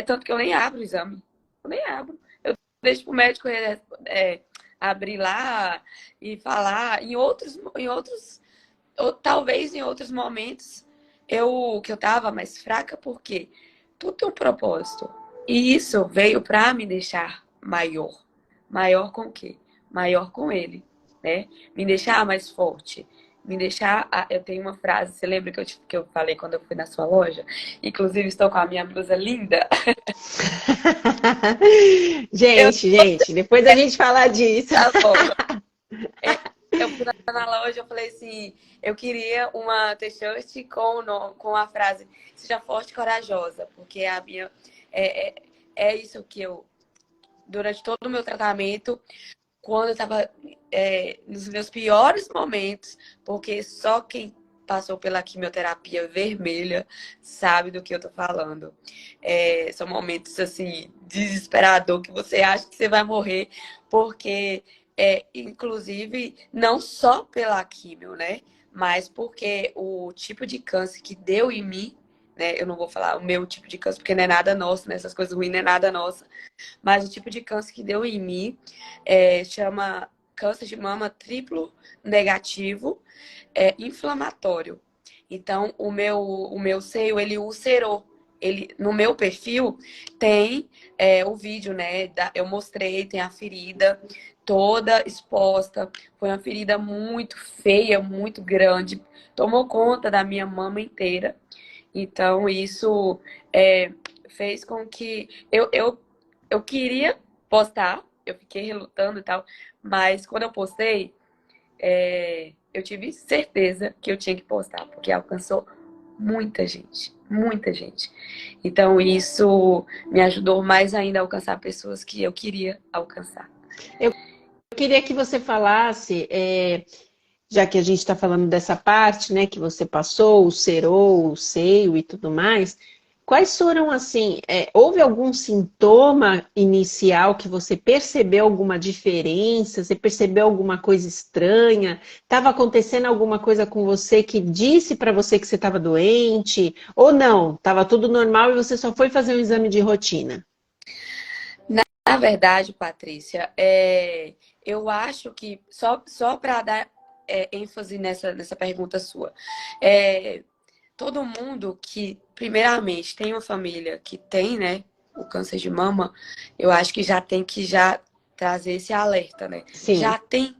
tanto que eu nem abro o exame. Eu nem abro. Eu deixo pro médico abrir lá e falar. Ou talvez em outros momentos, que eu estava mais fraca, porque tudo tem um propósito. E isso veio para me deixar maior. Maior com o quê? Maior com ele, né? Me deixar mais forte. Me deixar. Eu tenho uma frase, você lembra que eu falei quando eu fui na sua loja? Inclusive, estou com a minha blusa linda. Eu, gente, depois a gente fala disso. tá bom. Eu fui na loja, eu falei assim, eu queria uma t-shirt com a frase seja forte e corajosa, porque a minha é isso que eu durante todo o meu tratamento, quando eu estava nos meus piores momentos, porque só quem passou pela quimioterapia vermelha sabe do que eu tô falando. São momentos assim desesperador que você acha que você vai morrer, porque inclusive não só pela quimio, né? Mas porque o tipo de câncer que deu em mim, né? Eu não vou falar o meu tipo de câncer, porque não é nada nosso, né? Essas coisas ruins não é nada nossa. Mas o tipo de câncer que deu em mim chama câncer de mama triplo negativo inflamatório. Então, o meu seio, ele ulcerou. No meu perfil tem o vídeo, né? Eu mostrei, tem a ferida toda exposta. Foi uma ferida muito feia, muito grande. Tomou conta da minha mama inteira. Então, isso fez com que eu queria postar, eu fiquei relutando e tal, mas quando eu postei, eu tive certeza que eu tinha que postar, porque alcançou muita gente, muita gente. Então, isso me ajudou mais ainda a alcançar pessoas que eu queria alcançar. Eu queria que você falasse, já que a gente está falando dessa parte, né, que você passou, o cerou, o seio e tudo mais, Quais foram, assim, houve algum sintoma inicial que você percebeu alguma diferença? Você percebeu alguma coisa estranha? Estava acontecendo alguma coisa com você que disse para você que você estava doente? Ou não? Estava tudo normal e você só foi fazer um exame de rotina? Na verdade, Patrícia, eu acho que, só para dar ênfase nessa pergunta sua, é, todo mundo que, primeiramente, tem uma família que tem, né, o câncer de mama, eu acho que já tem que já trazer esse alerta, né? Sim. Já tem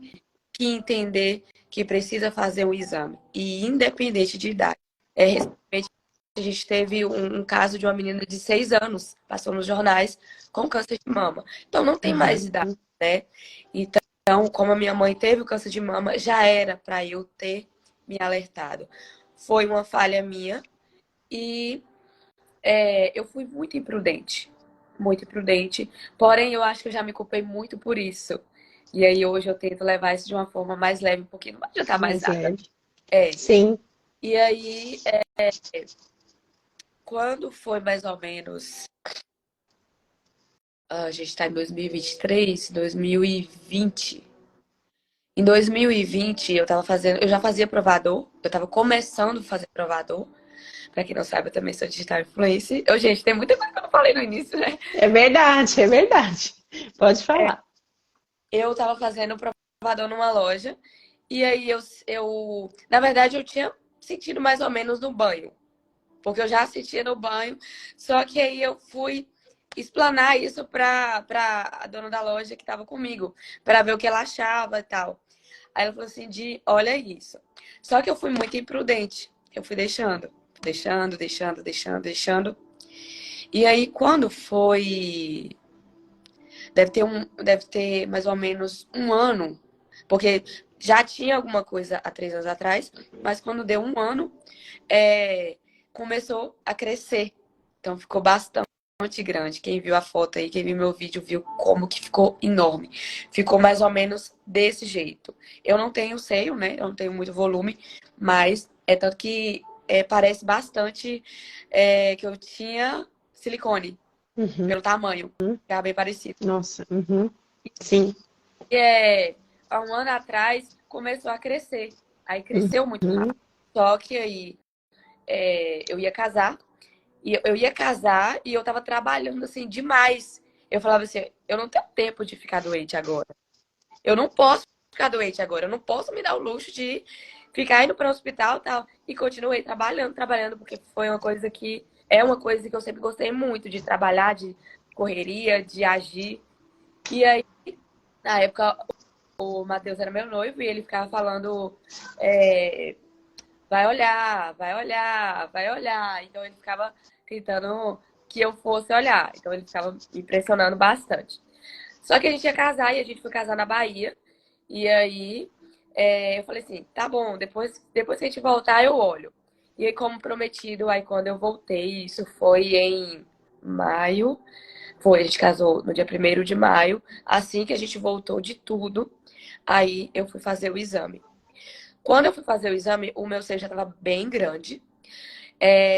que entender que precisa fazer um exame. E independente de idade. Recentemente, a gente teve um caso de uma menina de 6 anos, passou nos jornais, com câncer de mama. Então, não tem Aham. mais idade, né? Então, como a minha mãe teve o câncer de mama, já era para eu ter me alertado. Foi uma falha minha e eu fui muito imprudente. Muito imprudente. Porém, eu acho que eu já me culpei muito por isso. E aí, hoje eu tento levar isso de uma forma mais leve, porque não vai adiantar mais Mais nada. leve. É. Sim. E aí, quando foi mais ou menos. A gente está em 2023, 2020. Em 2020, eu já fazia provador, eu estava começando a fazer provador. Pra quem não sabe, eu também sou digital influencer. Gente, tem muita coisa que eu não falei no início, né? É verdade, é verdade. Pode falar. Eu tava fazendo provador numa loja. E aí na verdade, eu tinha sentido mais ou menos no banho. Porque eu já sentia no banho. Só que aí eu fui explanar isso pra a dona da loja que tava comigo. Pra ver o que ela achava e tal. Aí ela falou assim, olha isso. Só que eu fui muito imprudente. Eu fui deixando. E aí, quando foi. Deve ter mais ou menos um ano, porque já tinha alguma coisa há 3 anos atrás, mas quando deu um ano, começou a crescer. Então ficou bastante grande. Quem viu a foto aí, quem viu meu vídeo, viu como que ficou enorme. Ficou mais ou menos desse jeito. Eu não tenho seio, né? Eu não tenho muito volume, mas é tanto que parece bastante que eu tinha silicone Uhum. pelo tamanho. Fica bem parecido. Nossa. Uhum. Sim. E, há um ano atrás começou a crescer. Aí cresceu muito Uhum. rápido. Só que aí eu ia casar. E eu ia casar e eu tava trabalhando assim demais. Eu falava assim, eu não tenho tempo de ficar doente agora. Eu não posso ficar doente agora. Eu não posso me dar o luxo de ficar indo para o hospital e tal. E continuei trabalhando, porque foi uma coisa que é uma coisa que eu sempre gostei muito de trabalhar, de correria, de agir. E aí, na época, o Matheus era meu noivo e ele ficava falando, é, vai olhar, vai olhar, vai olhar. Então ele ficava tentando que eu fosse olhar. Então ele ficava me pressionando bastante. Só que a gente ia casar e a gente foi casar na Bahia. E aí eu falei assim, tá bom, depois que a gente voltar, eu olho. E aí, como prometido, aí quando eu voltei, isso foi em maio. Foi, a gente casou no dia 1º de maio. Assim que a gente voltou de tudo, aí eu fui fazer o exame. Quando eu fui fazer o exame, o meu seio já estava bem grande.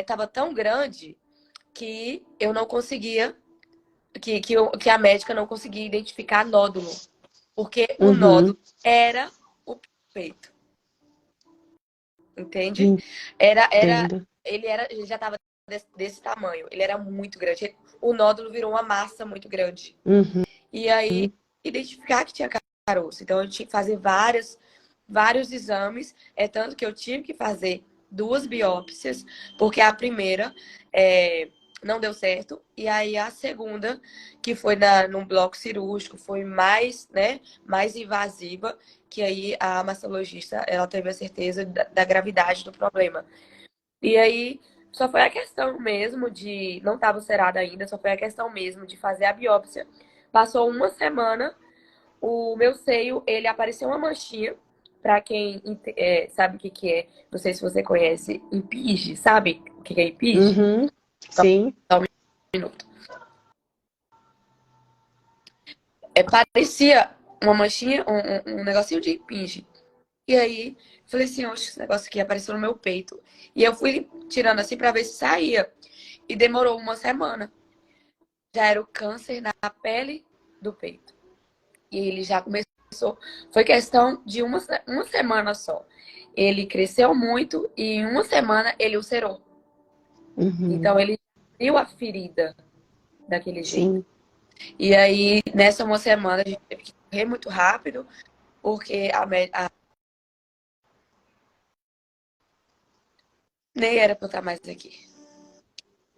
Tava tão grande que eu não conseguia, que a médica não conseguia identificar nódulo. Porque o Uhum. nódulo era o peito. Entende? Era, era, Entendo. ele já estava desse tamanho. Ele era muito grande. O nódulo virou uma massa muito grande. Uhum. E aí, identificar que tinha caroço. Então, eu tinha que fazer vários exames. É tanto que eu tive que fazer 2 biópsias, porque a primeira não deu certo. E aí, a segunda, que foi num bloco cirúrgico, foi mais, né, mais invasiva, que aí a mastologista, ela teve a certeza da gravidade do problema. E aí, só foi a questão mesmo de. Não estava ulcerada ainda, só foi a questão mesmo de fazer a biópsia. Passou uma semana, o meu seio, ele apareceu uma manchinha. Pra quem sabe o que que é, não sei se você conhece, impinge, sabe o que que é impinge? Uhum. Sim. Só um minuto. Parecia uma manchinha, um negocinho de impinge. E aí, falei assim, oxe, esse negócio aqui apareceu no meu peito. E eu fui tirando assim pra ver se saía. E demorou uma semana. Já era o câncer na pele do peito. E ele já começou. Foi questão de uma semana só. Ele cresceu muito e em uma semana ele ulcerou. Uhum. Então ele viu a ferida daquele jeito. Sim. E aí, nessa uma semana, a gente teve que correr muito rápido, porque nem era pra eu estar mais aqui.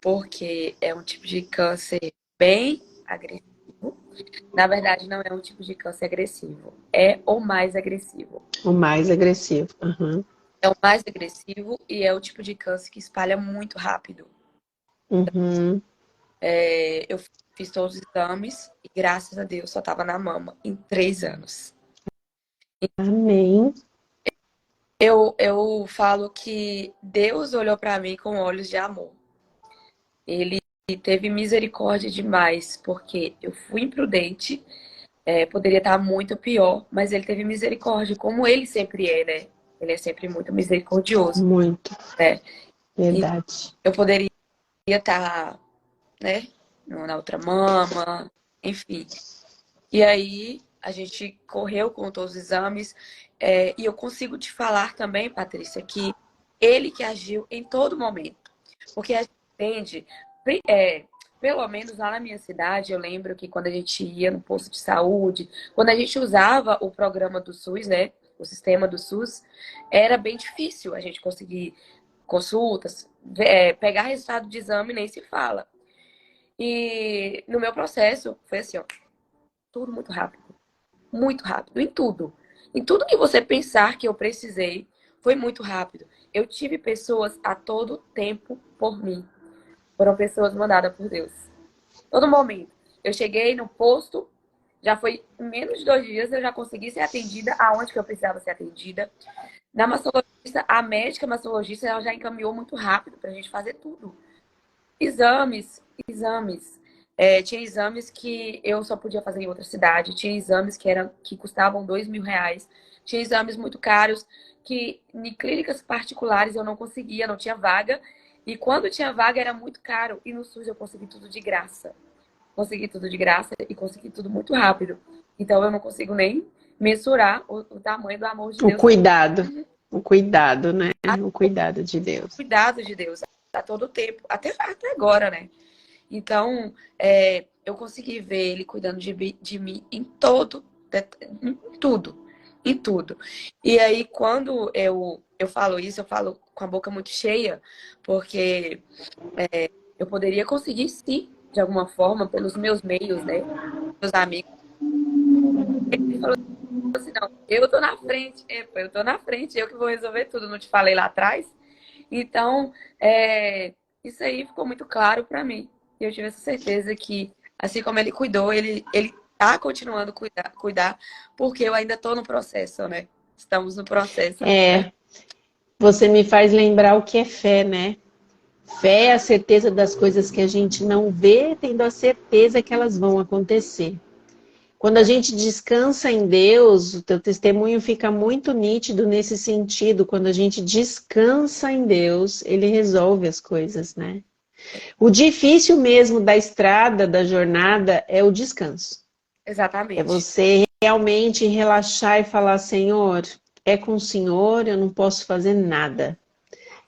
Porque é um tipo de câncer bem agressivo. Na verdade, não é um tipo de câncer agressivo. É o mais agressivo. O mais agressivo. Uhum. É o mais agressivo e é o tipo de câncer que espalha muito rápido. Uhum. Eu fiz todos os exames e, graças a Deus, só estava na mama em 3 anos. Amém. Eu falo que Deus olhou para mim com olhos de amor. Ele teve misericórdia demais, porque eu fui imprudente, poderia estar muito pior, mas ele teve misericórdia, como ele sempre é, né? Ele é sempre muito misericordioso, Muito. né? E Verdade. eu poderia estar, né, na outra mama, enfim. E aí a gente correu com todos os exames, e eu consigo te falar também, Patrícia, que ele que agiu em todo momento. Porque a gente entende, pelo menos lá na minha cidade, eu lembro que quando a gente ia no posto de saúde, quando a gente usava o programa do SUS, né? O sistema do SUS, era bem difícil a gente conseguir consultas, pegar resultado de exame, nem se fala. E no meu processo foi assim, ó, tudo muito rápido, em tudo. Em tudo que você pensar que eu precisei, foi muito rápido. Eu tive pessoas a todo tempo por mim. Foram pessoas mandadas por Deus. Todo momento. Eu cheguei no posto, já foi em menos de 2 dias, eu já consegui ser atendida aonde que eu precisava ser atendida. Na mastologista, a médica mastologista, ela já encaminhou muito rápido pra gente fazer tudo. Exames. Tinha exames que eu só podia fazer em outra cidade. Tinha exames que custavam R$ 2.000. Tinha exames muito caros que em clínicas particulares eu não conseguia, não tinha vaga. E quando tinha vaga era muito caro. E no SUS eu consegui tudo de graça. Consegui tudo de graça e consegui tudo muito rápido. Então eu não consigo nem mensurar o tamanho do amor de O Deus comigo. cuidado. O cuidado, né? O cuidado de Deus. Cuidado de Deus a todo tempo, até agora, né? Então, eu consegui ver ele cuidando de mim em todo, em tudo, em tudo. E aí, quando eu falo isso, eu falo com a boca muito cheia, porque eu poderia conseguir, sim, de alguma forma, pelos meus meios, né? Meus amigos. Ele falou assim, não, eu tô na frente, eu tô na frente, eu que vou resolver tudo, não te falei lá atrás? Então, isso aí ficou muito claro para mim. E eu tive essa certeza que, assim como ele cuidou, ele tá continuando a cuidar, porque eu ainda estou no processo, né? Estamos no processo ainda. Você me faz lembrar o que é fé, né? Fé é a certeza das coisas que a gente não vê, tendo a certeza que elas vão acontecer. Quando a gente descansa em Deus, o teu testemunho fica muito nítido nesse sentido. Quando a gente descansa em Deus, Ele resolve as coisas, né? O difícil mesmo da estrada, da jornada, é o descanso. É Exatamente. você realmente relaxar e falar, Senhor, é com o Senhor, eu não posso fazer nada.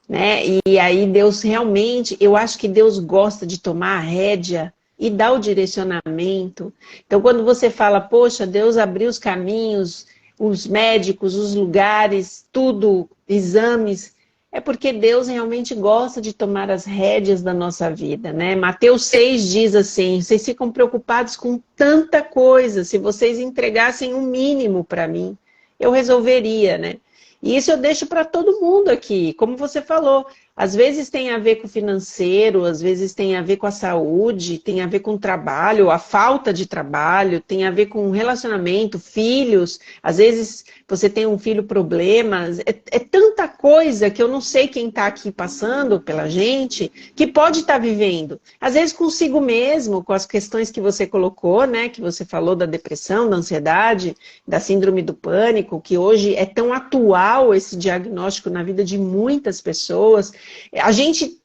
Né? E aí Deus realmente, eu acho que Deus gosta de tomar a rédea e dar o direcionamento. Então, quando você fala, poxa, Deus abriu os caminhos, os médicos, os lugares, tudo, exames, é porque Deus realmente gosta de tomar as rédeas da nossa vida, né? Mateus 6 diz assim, vocês ficam preocupados com tanta coisa, se vocês entregassem um mínimo para mim, eu resolveria, né? E isso eu deixo para todo mundo aqui. Como você falou, Às vezes tem a ver com o financeiro, às vezes tem a ver com a saúde, tem a ver com o trabalho, a falta de trabalho, tem a ver com relacionamento, filhos. Às vezes você tem um filho problemas. É tanta coisa que eu não sei quem está aqui passando pela gente que pode estar vivendo. Às vezes consigo mesmo, com as questões que você colocou, né? Que você falou da depressão, da ansiedade, da síndrome do pânico, que hoje é tão atual esse diagnóstico na vida de muitas pessoas. A gente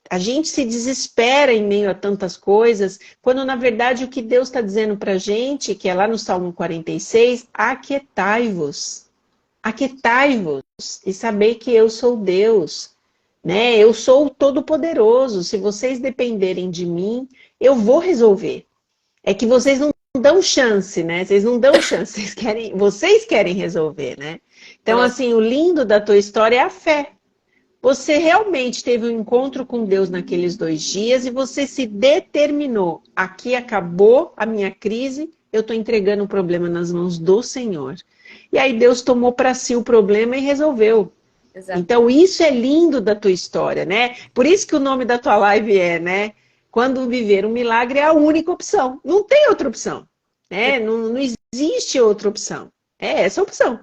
se desespera em meio a tantas coisas, quando na verdade o que Deus está dizendo para a gente, que é lá no Salmo 46, aquietai-vos e saber que eu sou Deus, né? Eu sou o Todo-Poderoso, se vocês dependerem de mim, eu vou resolver. É que vocês não dão chance, né? Vocês não dão chance, vocês querem resolver, né? Então, assim, o lindo da tua história é a fé. Você realmente teve um encontro com Deus naqueles 2 dias e você se determinou. Aqui acabou a minha crise, eu estou entregando o problema nas mãos do Senhor. E aí Deus tomou para si o problema e resolveu. Exato. Então isso é lindo da tua história, né? Por isso que o nome da tua live é, né? Quando viver um milagre é a única opção. Não tem outra opção, né? Não existe outra opção. É essa a opção.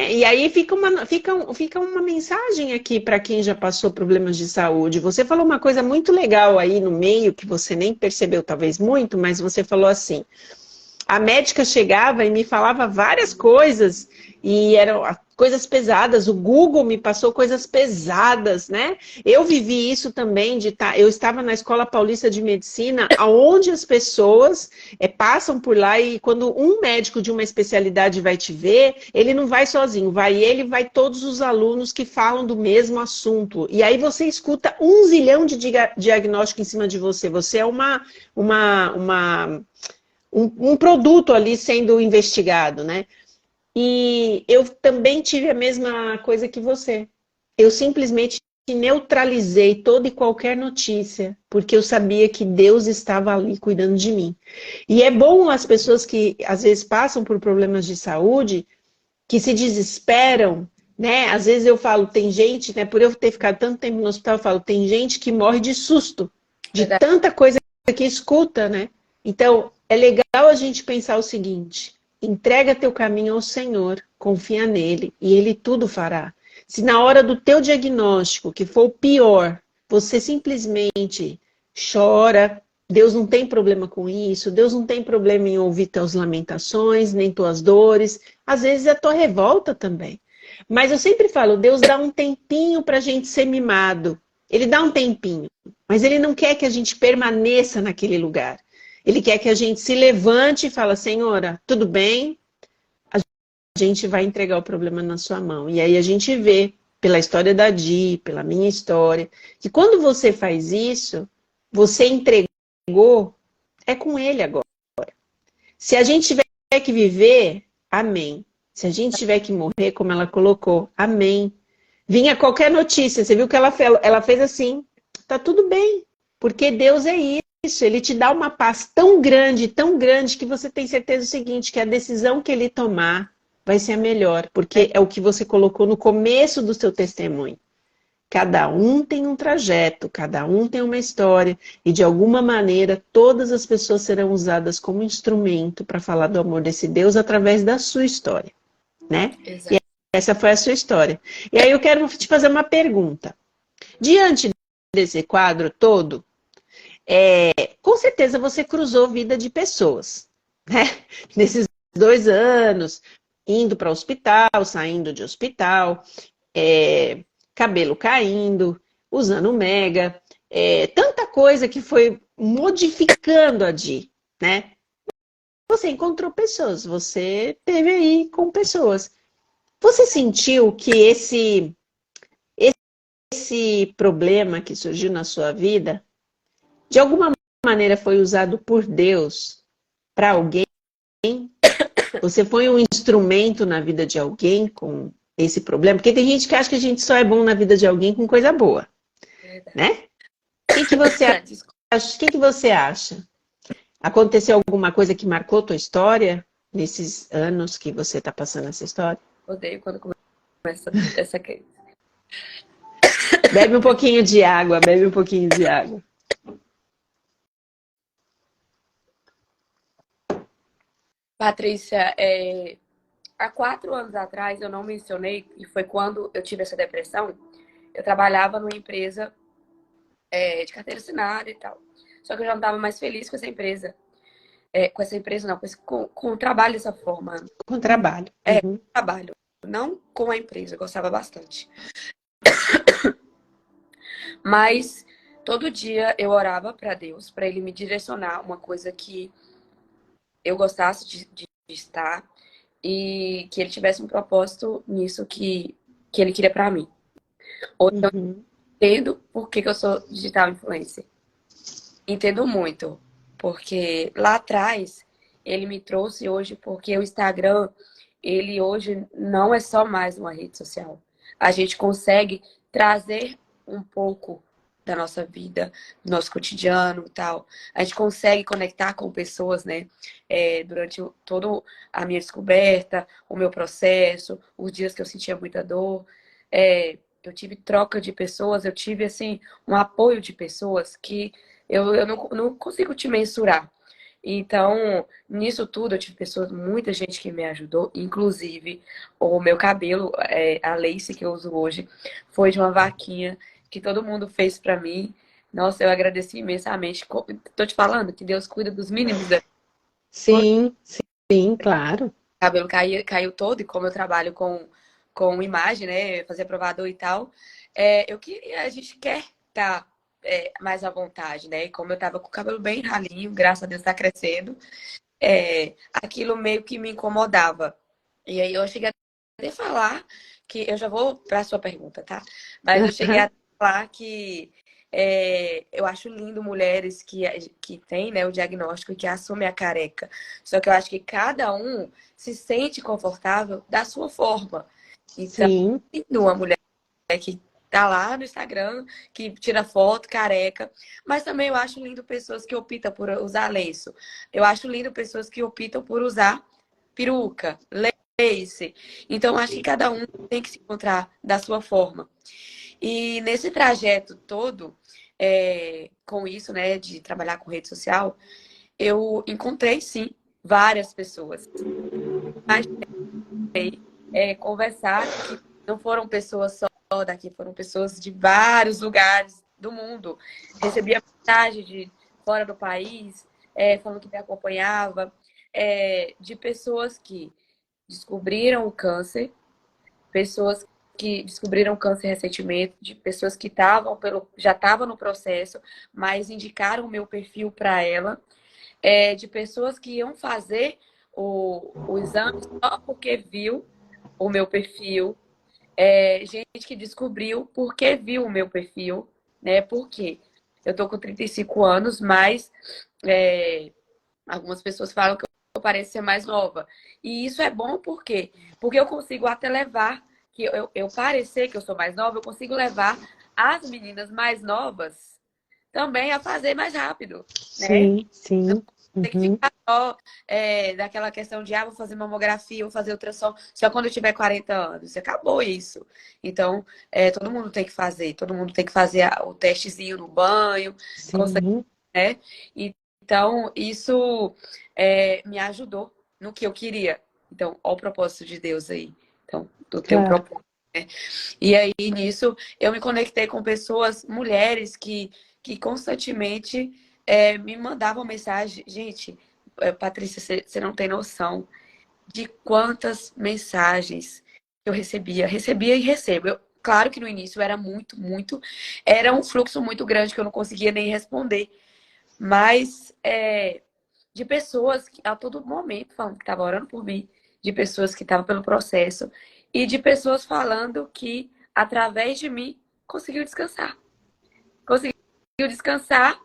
E aí fica uma mensagem aqui para quem já passou problemas de saúde. Você falou uma coisa muito legal aí no meio, que você nem percebeu talvez muito, mas você falou assim, a médica chegava e me falava várias coisas, e eram coisas pesadas, o Google me passou coisas pesadas, né? Eu vivi isso também, eu estava na Escola Paulista de Medicina, onde as pessoas passam por lá e quando um médico de uma especialidade vai te ver, ele não vai sozinho, vai todos os alunos que falam do mesmo assunto. E aí você escuta 1 zilhão de diagnóstico em cima de você. Você é um produto ali sendo investigado, né? E eu também tive a mesma coisa que você. Eu simplesmente neutralizei toda e qualquer notícia, porque eu sabia que Deus estava ali cuidando de mim. E é bom as pessoas que às vezes passam por problemas de saúde, que se desesperam, né? Às vezes eu falo, tem gente, né? Por eu ter ficado tanto tempo no hospital, eu falo, tem gente que morre de susto, de tanta coisa que escuta, né? Então, é legal a gente pensar o seguinte, entrega teu caminho ao Senhor, confia nele e ele tudo fará. Se na hora do teu diagnóstico, que for o pior, você simplesmente chora, Deus não tem problema com isso, Deus não tem problema em ouvir tuas lamentações, nem tuas dores, às vezes é a tua revolta também. Mas eu sempre falo, Deus dá um tempinho para a gente ser mimado. Ele dá um tempinho, mas ele não quer que a gente permaneça naquele lugar. Ele quer que a gente se levante e fala, Senhora, tudo bem? A gente vai entregar o problema na sua mão. E aí a gente vê, pela história da Di, pela minha história, que quando você faz isso, você entregou, é com ele agora. Se a gente tiver que viver, amém. Se a gente tiver que morrer, como ela colocou, amém. Vinha qualquer notícia, você viu que ela fez assim, tá tudo bem, porque Deus é isso, ele te dá uma paz tão grande, que você tem certeza do seguinte, que a decisão que ele tomar vai ser a melhor, porque é o que você colocou no começo do seu testemunho. Cada um tem um trajeto, cada um tem uma história, e de alguma maneira todas as pessoas serão usadas como instrumento para falar do amor desse Deus através da sua história, né? Exato. E essa foi a sua história. E aí eu quero te fazer uma pergunta. Diante desse quadro todo, com certeza você cruzou vida de pessoas, né? Nesses 2 anos, indo para o hospital, saindo de hospital, cabelo caindo, usando mega, tanta coisa que foi modificando a Di, né? Você encontrou pessoas, você esteve aí com pessoas. Você sentiu que esse problema que surgiu na sua vida, de alguma maneira foi usado por Deus para alguém? Você foi um instrumento na vida de alguém com esse problema? Porque tem gente que acha que a gente só é bom na vida de alguém com coisa boa, né? O que você acha? O que você acha? Aconteceu alguma coisa que marcou tua história nesses anos que você está passando essa história? Odeio quando começa essa crise. Bebe um pouquinho de água, bebe um pouquinho de água. Patrícia, há 4 anos atrás eu não mencionei, e foi quando eu tive essa depressão. Eu trabalhava numa empresa de carteira assinada e tal. Só que eu já não estava mais feliz com essa empresa. Com essa empresa, não, com o trabalho dessa forma. Com trabalho. Uhum. Trabalho, não com a empresa, eu gostava bastante. Mas todo dia eu orava para Deus, para Ele me direcionar uma coisa que eu gostasse de estar e que Ele tivesse um propósito nisso que Ele queria para mim. Hoje eu Uhum. entendo por que eu sou digital influencer. Entendo muito, porque lá atrás ele me trouxe hoje porque o Instagram, ele hoje não é só mais uma rede social. A gente consegue trazer um pouco da nossa vida, do nosso cotidiano e tal. A gente consegue conectar com pessoas, né? Durante toda a minha descoberta, o meu processo, os dias que eu sentia muita dor. Eu tive troca de pessoas, eu tive, assim, um apoio de pessoas que eu não consigo te mensurar. Então, nisso tudo, eu tive pessoas, muita gente que me ajudou, inclusive o meu cabelo, a lace que eu uso hoje, foi de uma vaquinha que todo mundo fez pra mim. Nossa, eu agradeci imensamente. Tô te falando que Deus cuida dos mínimos. O Sim, sim, claro. cabelo caiu todo, e como eu trabalho com imagem, né, fazer provador e tal, a gente quer estar mais à vontade, né? E como eu tava com o cabelo bem ralinho, graças a Deus tá crescendo, aquilo meio que me incomodava. E aí eu cheguei até falar que eu já vou para a sua pergunta, tá? Mas eu cheguei a Aham. falar que eu acho lindo mulheres que têm, né, o diagnóstico e que assumem a careca. Só que eu acho que cada um se sente confortável da sua forma. Então, Sim, lindo uma mulher que tá lá no Instagram, que tira foto careca, mas também eu acho lindo pessoas que optam por usar lenço. Eu acho lindo pessoas que optam por usar peruca, lace. Então, acho que cada um tem que se encontrar da sua forma. E nesse trajeto todo, com isso, né, de trabalhar com rede social, eu encontrei, sim, várias pessoas. Mas conversar que não foram pessoas só daqui, foram pessoas de vários lugares do mundo. Recebia mensagem de fora do país, falando que me acompanhava, de pessoas que descobriram o câncer, pessoas que descobriram câncer recentemente, de pessoas que já estavam no processo, mas indicaram o meu perfil para ela, de pessoas que iam fazer o exame só porque viu o meu perfil, gente que descobriu porque viu o meu perfil, né? Por quê? Eu tô com 35 anos, mas algumas pessoas falam que eu pareço ser mais nova. E isso é bom por quê? Porque eu consigo até levar, que eu parecer que eu sou mais nova, eu consigo levar as meninas mais novas também a fazer mais rápido, né? sim, sim. Tem que Uhum. ficar só daquela questão de, vou fazer mamografia, vou fazer ultrassom só quando eu tiver 40 anos. Acabou isso. Então, todo mundo tem que fazer. Todo mundo tem que fazer o testezinho no banho, Sim, né? Então, isso me ajudou no que eu queria. Então, olha o propósito de Deus aí. Então, do teu claro. propósito, né? E aí, nisso, eu me conectei com pessoas, mulheres, que constantemente me mandavam mensagem. Gente, Patrícia, você não tem noção de quantas mensagens eu recebia. Recebia e recebo. Claro que no início era muito, era um fluxo muito grande que eu não conseguia nem responder. Mas de pessoas que a todo momento falando que estavam orando por mim, de pessoas que estavam pelo processo e de pessoas falando que através de mim conseguiu descansar. Conseguiu descansar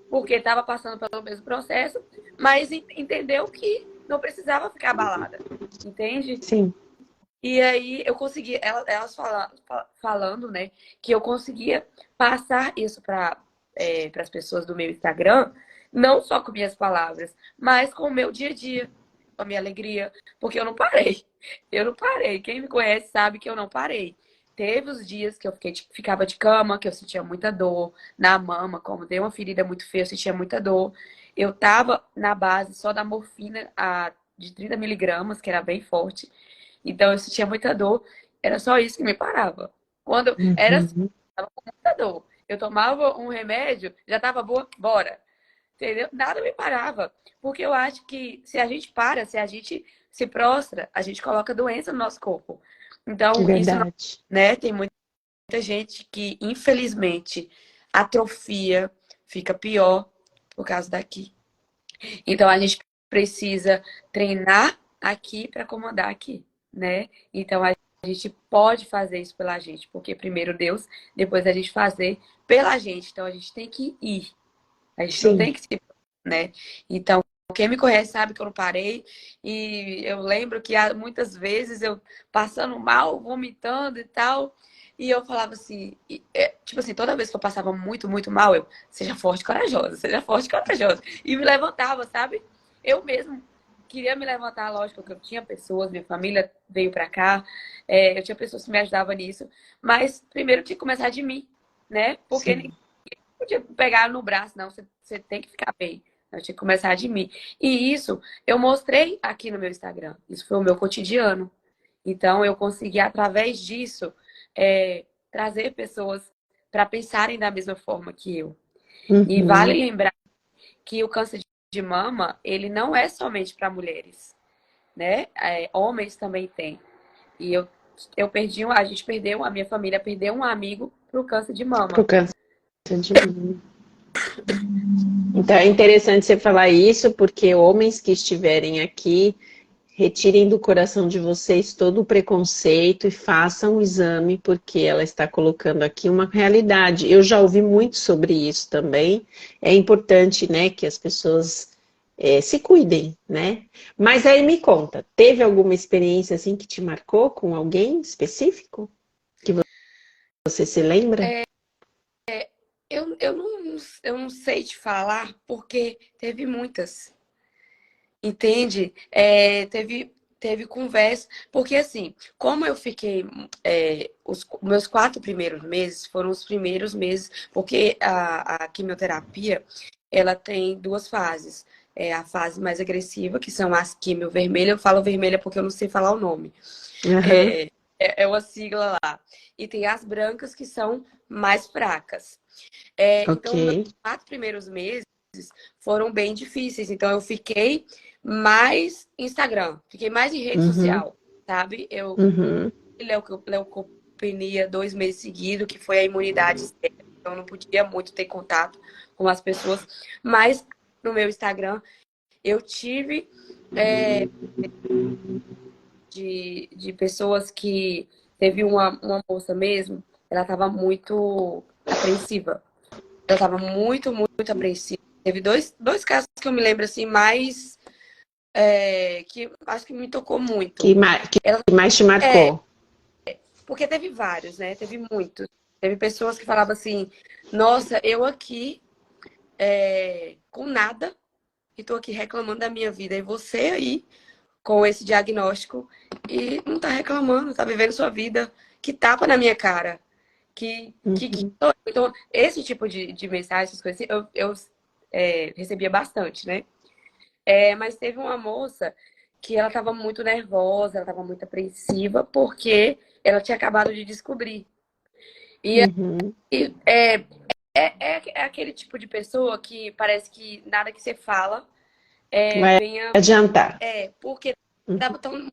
porque estava passando pelo mesmo processo, mas entendeu que não precisava ficar abalada, entende? Sim, E aí eu consegui, elas falando, né, que eu conseguia passar isso para as pessoas do meu Instagram, não só com minhas palavras, mas com o meu dia a dia, com a minha alegria, porque eu não parei. Eu não parei. Quem me conhece sabe que eu não parei. teve os dias que eu ficava de cama, que eu sentia muita dor na mama, como dei uma ferida muito feia, eu sentia muita dor. Eu tava na base só da morfina de 30 miligramas, que era bem forte. Então eu sentia muita dor. Era só isso que me parava. Quando era assim, Uhum. eu tava com muita dor. Eu tomava um remédio, já tava boa, bora. Entendeu? Nada me parava. Porque eu acho que se a gente para, se a gente se prostra, a gente coloca doença no nosso corpo. É Então, isso não, verdade. né? Tem muita gente que, infelizmente, atrofia, fica pior por causa daqui. Então, a gente precisa treinar aqui para comandar aqui, né? Então, a gente pode fazer isso pela gente, porque primeiro Deus, depois a gente fazer pela gente. Então, a gente tem que ir. A gente não Sim. tem que se, né? Então, quem me conhece sabe que eu não parei. E eu lembro que muitas vezes eu passando mal, vomitando e tal. E eu falava assim, tipo assim, toda vez que eu passava muito, muito mal, eu, seja forte e corajosa, seja forte e corajosa. E me levantava, sabe? Eu mesmo queria me levantar, lógico, que eu tinha pessoas, minha família veio pra cá, eu tinha pessoas que me ajudavam nisso. Mas primeiro eu tinha que começar de mim, né? Porque Sim. podia pegar no braço, não, você tem que ficar bem. Eu tinha que começar de mim. E isso eu mostrei aqui no meu Instagram. Isso foi o meu cotidiano. Então eu consegui, através disso, trazer pessoas para pensarem da mesma forma que eu. E vale Uhum. lembrar que o câncer de mama, ele não é somente para mulheres, né? Homens também têm. E eu perdi, a gente perdeu, a minha família perdeu um amigo pro câncer de Pro mama. câncer de mama. Então é interessante você falar isso, porque homens que estiverem aqui, retirem do coração de vocês todo o preconceito e façam o exame, porque ela está colocando aqui uma realidade. Eu já ouvi muito sobre isso também. É importante, né, que as pessoas se cuidem, né? Mas aí me conta, teve alguma experiência assim que te marcou com alguém específico? Que você se lembra? Eu não sei te falar porque teve muitas, entende? Teve conversa, porque assim, como eu fiquei, os meus 4 primeiros meses foram os primeiros meses, porque a quimioterapia, ela tem duas fases. É a fase mais agressiva, que são as quimio vermelha, eu falo vermelha porque eu não sei falar o nome. Aham, É uma sigla lá. E tem as brancas, que são mais fracas. ok. Então, meus 4 primeiros meses foram bem difíceis. Então, eu fiquei mais Instagram, fiquei mais em rede Uhum, social, sabe? Eu uhum, leucopenia 2 meses seguidos, que foi a imunidade externa. Então, eu não podia muito ter contato com as pessoas. Mas no meu Instagram, eu tive de pessoas que teve uma moça mesmo, ela estava muito apreensiva. Ela estava muito, muito apreensiva. Teve dois casos que eu me lembro assim, mais que acho que me tocou que, muito. que Ela, mais te marcou? porque teve vários, né? Teve muitos. Teve pessoas que falavam assim, nossa, eu aqui com nada e tô aqui reclamando da minha vida. E você aí com esse diagnóstico e não tá reclamando, tá vivendo sua vida. Que tapa na minha cara. Que Uhum, então, esse tipo de mensagem, essas coisas assim, eu recebia bastante, né? Mas teve uma moça que ela estava muito nervosa, ela estava muito apreensiva, porque ela tinha acabado de descobrir. E uhum. aí, é aquele tipo de pessoa que parece que nada que você fala Vai venha. adiantar. Porque Uhum, estava tão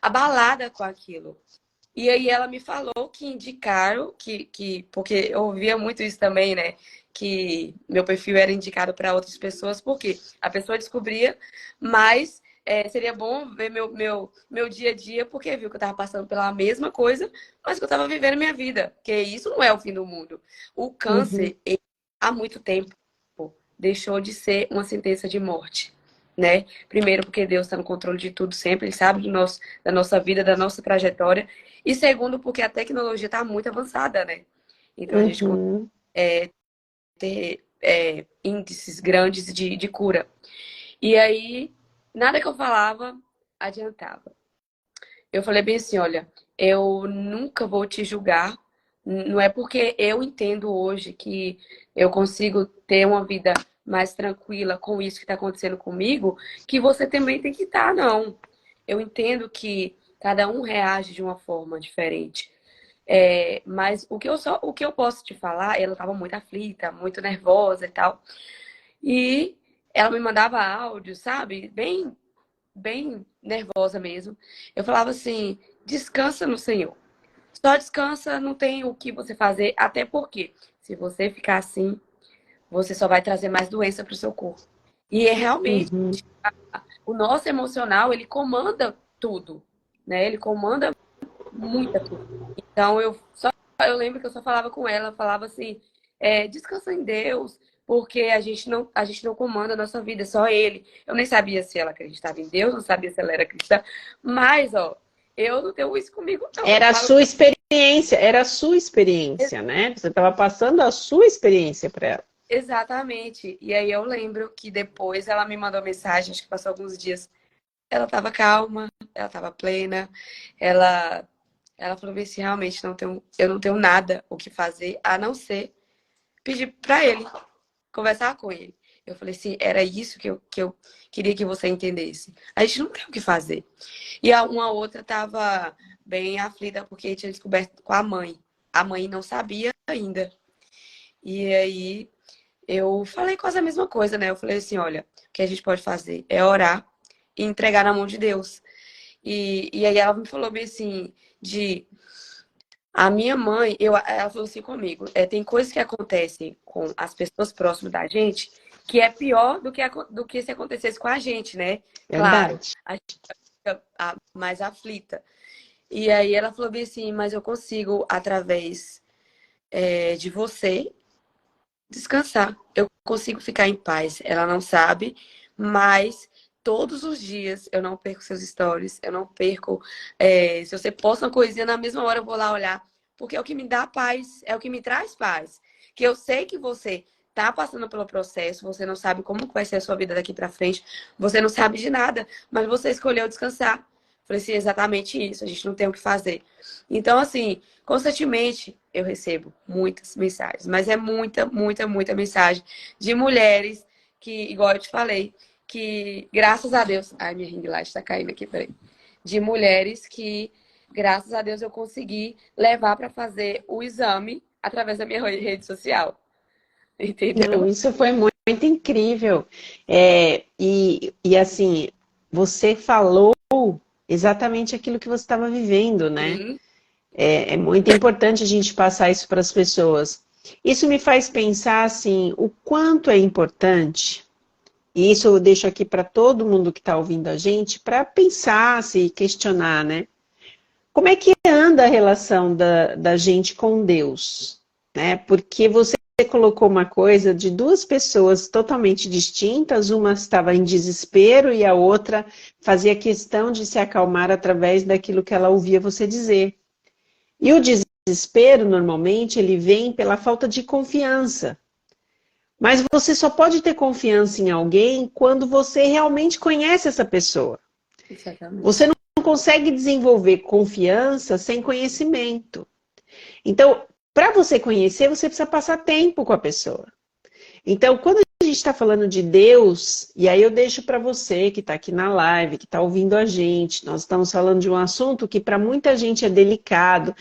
abalada com aquilo. E aí ela me falou que indicaram, porque eu ouvia muito isso também, né? Que meu perfil era indicado para outras pessoas, porque a pessoa descobria, mas seria bom ver meu dia a dia, porque viu que eu estava passando pela mesma coisa, mas que eu estava vivendo minha vida. Porque isso não é o fim do mundo. O uhum, câncer, ele, há muito tempo, deixou de ser uma sentença de morte. Né? Primeiro, porque Deus está no controle de tudo sempre, Ele sabe da nossa vida, da nossa trajetória. E segundo, porque a tecnologia está muito avançada, né? Então a gente consegue uhum, ter índices grandes de cura. E aí, nada que eu falava adiantava. Eu falei bem assim, olha, eu nunca vou te julgar. Não é porque eu entendo hoje que eu consigo ter uma vida mais tranquila com isso que está acontecendo comigo, que você também tem que estar, não. Eu entendo que cada um reage de uma forma diferente. Mas o que eu posso te falar, ela estava muito aflita, muito nervosa e tal. E ela me mandava áudio, sabe? Bem nervosa mesmo. Eu falava assim: descansa no Senhor. Só descansa, não tem o que você fazer, até porque se você ficar assim, você só vai trazer mais doença para o seu corpo. E é realmente Uhum. o nosso emocional, ele comanda tudo, né? Ele comanda muita coisa. Então eu lembro que eu só falava com ela, falava assim, descansa em Deus, porque a gente não comanda a nossa vida, é só Ele. Eu nem sabia se ela acreditava em Deus, não sabia se ela era cristã, mas ó, eu não tenho isso comigo, não. Eu falo Era a sua experiência, né? Você estava passando a sua experiência para ela. exatamente. E aí eu lembro que depois ela me mandou mensagem, acho que passou alguns dias. Ela estava calma, ela estava plena, ela ela falou bem assim, realmente eu não tenho nada o que fazer a não ser pedir para ele, conversar com ele. Eu falei assim, era isso que eu queria que você entendesse. A gente não tem o que fazer. E uma outra estava bem aflita porque tinha descoberto com a mãe. A mãe não sabia ainda. E aí eu falei quase a mesma coisa, né? Eu falei assim, olha, o que a gente pode fazer é orar e entregar na mão de Deus. E aí ela me falou bem assim, de a minha mãe, ela falou assim comigo, tem coisas que acontecem com as pessoas próximas da gente que é pior do que se acontecesse com a gente, né? Claro, Verdade. a gente fica mais aflita. E aí ela falou bem assim, mas eu consigo, através de você, descansar. Eu consigo ficar em paz. Ela não sabe, mas todos os dias eu não perco seus stories, eu não perco. Se você posta uma coisinha, na mesma hora eu vou lá olhar, porque é o que me dá paz, é o que me traz paz. Que eu sei que você tá passando pelo processo, você não sabe como vai ser a sua vida daqui para frente, você não sabe de nada, mas você escolheu descansar. Falei assim, exatamente isso, a gente não tem o que fazer. Então, assim, constantemente eu recebo muitas mensagens, mas é muita mensagem de mulheres que, igual eu te falei, que graças a Deus. Ai, minha ring light tá caindo aqui, peraí. De mulheres que, graças a Deus, eu consegui levar para fazer o exame através da minha rede social. Não, Entendeu? isso foi muito incrível. E assim, você falou exatamente aquilo que você estava vivendo, né? Sim, É muito importante a gente passar isso para as pessoas. Isso me faz pensar assim, o quanto é importante, e isso eu deixo aqui para todo mundo que está ouvindo a gente, para pensar, se questionar, né? Como é que anda a relação da gente com Deus? Né? Porque você colocou uma coisa de duas pessoas totalmente distintas, uma estava em desespero e a outra fazia questão de se acalmar através daquilo que ela ouvia você dizer. E o desespero, normalmente, ele vem pela falta de confiança. Mas você só pode ter confiança em alguém quando você realmente conhece essa pessoa. Você exatamente. não consegue desenvolver confiança sem conhecimento. Então, para você conhecer, você precisa passar tempo com a pessoa. Então, quando a gente está falando de Deus, e aí eu deixo para você que está aqui na live, que está ouvindo a gente, nós estamos falando de um assunto que para muita gente é delicado.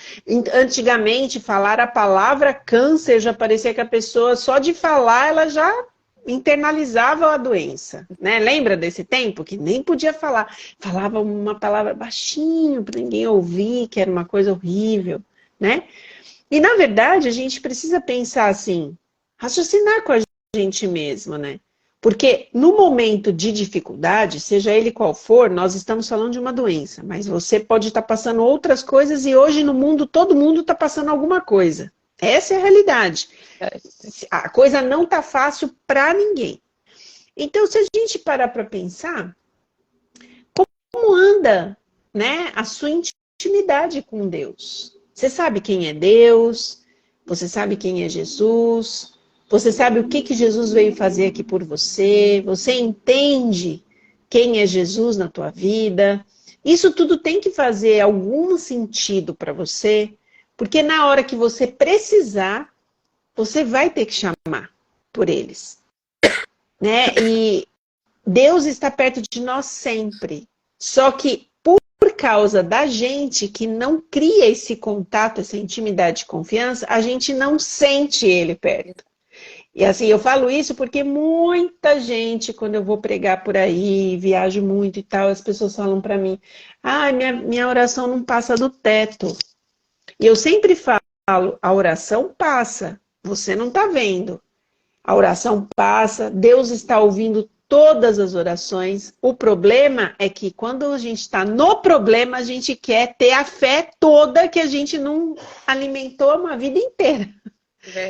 Antigamente, falar a palavra câncer já parecia que a pessoa, só de falar, ela já internalizava a doença, né? Lembra desse tempo que nem podia falar, falava uma palavra baixinho para ninguém ouvir, que era uma coisa horrível, né? E na verdade a gente precisa pensar assim, raciocinar com a gente mesmo, né? Porque no momento de dificuldade, seja ele qual for, nós estamos falando de uma doença, mas você pode estar passando outras coisas e hoje no mundo todo mundo está passando alguma coisa. Essa é a realidade. A coisa não está fácil para ninguém. Então, se a gente parar para pensar, como anda, né, a sua intimidade com Deus? Você sabe quem é Deus? Você sabe quem é Jesus? Você sabe o que Jesus veio fazer aqui por você? Você entende quem é Jesus na tua vida? Isso tudo tem que fazer algum sentido para você, porque na hora que você precisar, você vai ter que chamar por eles, né? E Deus está perto de nós sempre. Só que por causa da gente que não cria esse contato, essa intimidade e confiança, a gente não sente ele perto. E assim, eu falo isso porque muita gente, quando eu vou pregar por aí, viajo muito e tal, as pessoas falam para mim, ah, minha oração não passa do teto. E eu sempre falo, a oração passa, você não está vendo. A oração passa, Deus está ouvindo todas as orações. O problema é que quando a gente está no problema, a gente quer ter a fé toda que a gente não alimentou uma vida inteira.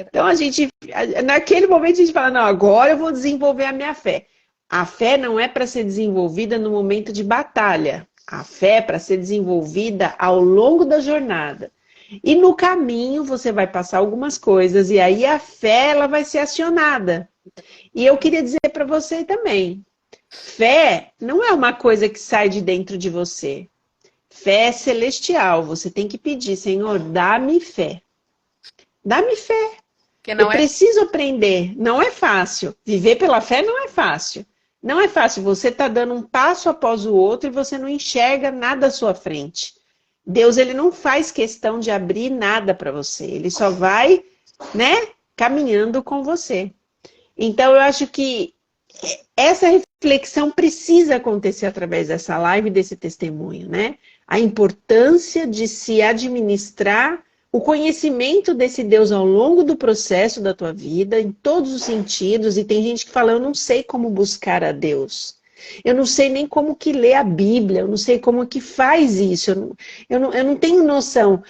Então naquele momento a gente fala, não, agora eu vou desenvolver a minha fé. A fé não é para ser desenvolvida no momento de batalha. A fé é para ser desenvolvida ao longo da jornada. E no caminho você vai passar algumas coisas e aí a fé ela vai ser acionada. E eu queria dizer para você também, fé não é uma coisa que sai de dentro de você. Fé é celestial. Você tem que pedir, Senhor, dá-me fé. Dá-me fé. Eu preciso aprender. Não é fácil. Viver pela fé não é fácil. Não é fácil. Você está dando um passo após o outro e você não enxerga nada à sua frente. Deus, ele não faz questão de abrir nada para você. Ele só vai, né, caminhando com você. Então, eu acho que essa reflexão precisa acontecer através dessa live, desse testemunho, né? A importância de se administrar o conhecimento desse Deus ao longo do processo da tua vida, em todos os sentidos, e tem gente que fala, eu não sei como buscar a Deus. Eu não sei nem como que lê a Bíblia, eu não sei como que faz isso, eu não tenho noção.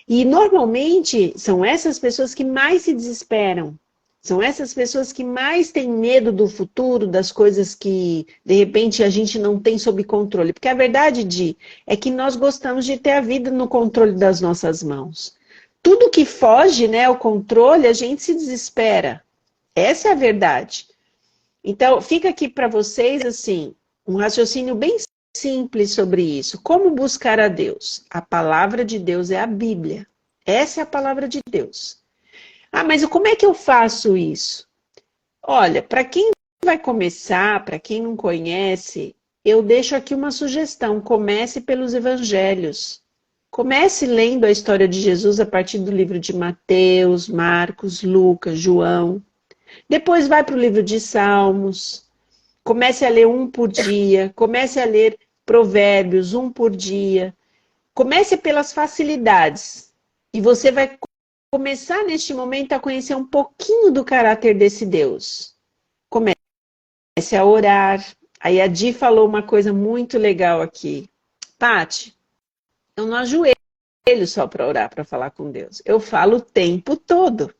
E normalmente são essas pessoas que mais se desesperam. São essas pessoas que mais têm medo do futuro, das coisas que, de repente, a gente não tem sob controle. Porque a verdade, Di, é que nós gostamos de ter a vida no controle das nossas mãos. Tudo que foge, né, ao controle, a gente se desespera. Essa é a verdade. Então, fica aqui para vocês, assim, um raciocínio bem simples sobre isso. Como buscar a Deus? A palavra de Deus é a Bíblia. Essa é a palavra de Deus. Ah, mas como é que eu faço isso? Olha, para quem vai começar, para quem não conhece, eu deixo aqui uma sugestão. Comece pelos evangelhos. Comece lendo a história de Jesus a partir do livro de Mateus, Marcos, Lucas, João. Depois vai para o livro de Salmos. Comece a ler um por dia. Comece a ler Provérbios, um por dia. Comece pelas facilidades. E você vai começar neste momento a conhecer um pouquinho do caráter desse Deus. Comece a orar. Aí a Di falou uma coisa muito legal aqui. Pati, eu não ajoelho só para orar, para falar com Deus. Eu falo o tempo todo.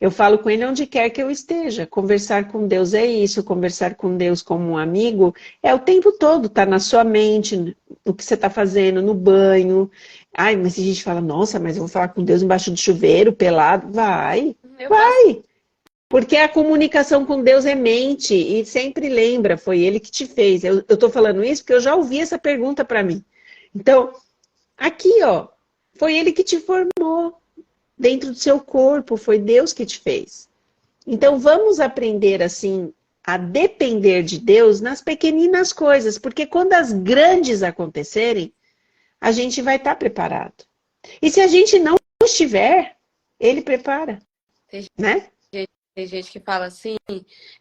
Eu falo com ele onde quer que eu esteja. Conversar com Deus é isso. Conversar com Deus como um amigo é o tempo todo. Tá na sua mente, no que você está fazendo, no banho. Ai, mas a gente fala, nossa, mas eu vou falar com Deus embaixo do chuveiro, pelado. Vai. Porque a comunicação com Deus é mente. E sempre lembra, foi ele que te fez. Eu tô falando isso porque eu já ouvi essa pergunta para mim. Então, aqui, ó, foi ele que te formou. Dentro do seu corpo, foi Deus que te fez. Então, vamos aprender, assim, a depender de Deus nas pequeninas coisas, porque quando as grandes acontecerem, a gente vai estar preparado. E se a gente não estiver, ele prepara, né? Tem gente que fala assim,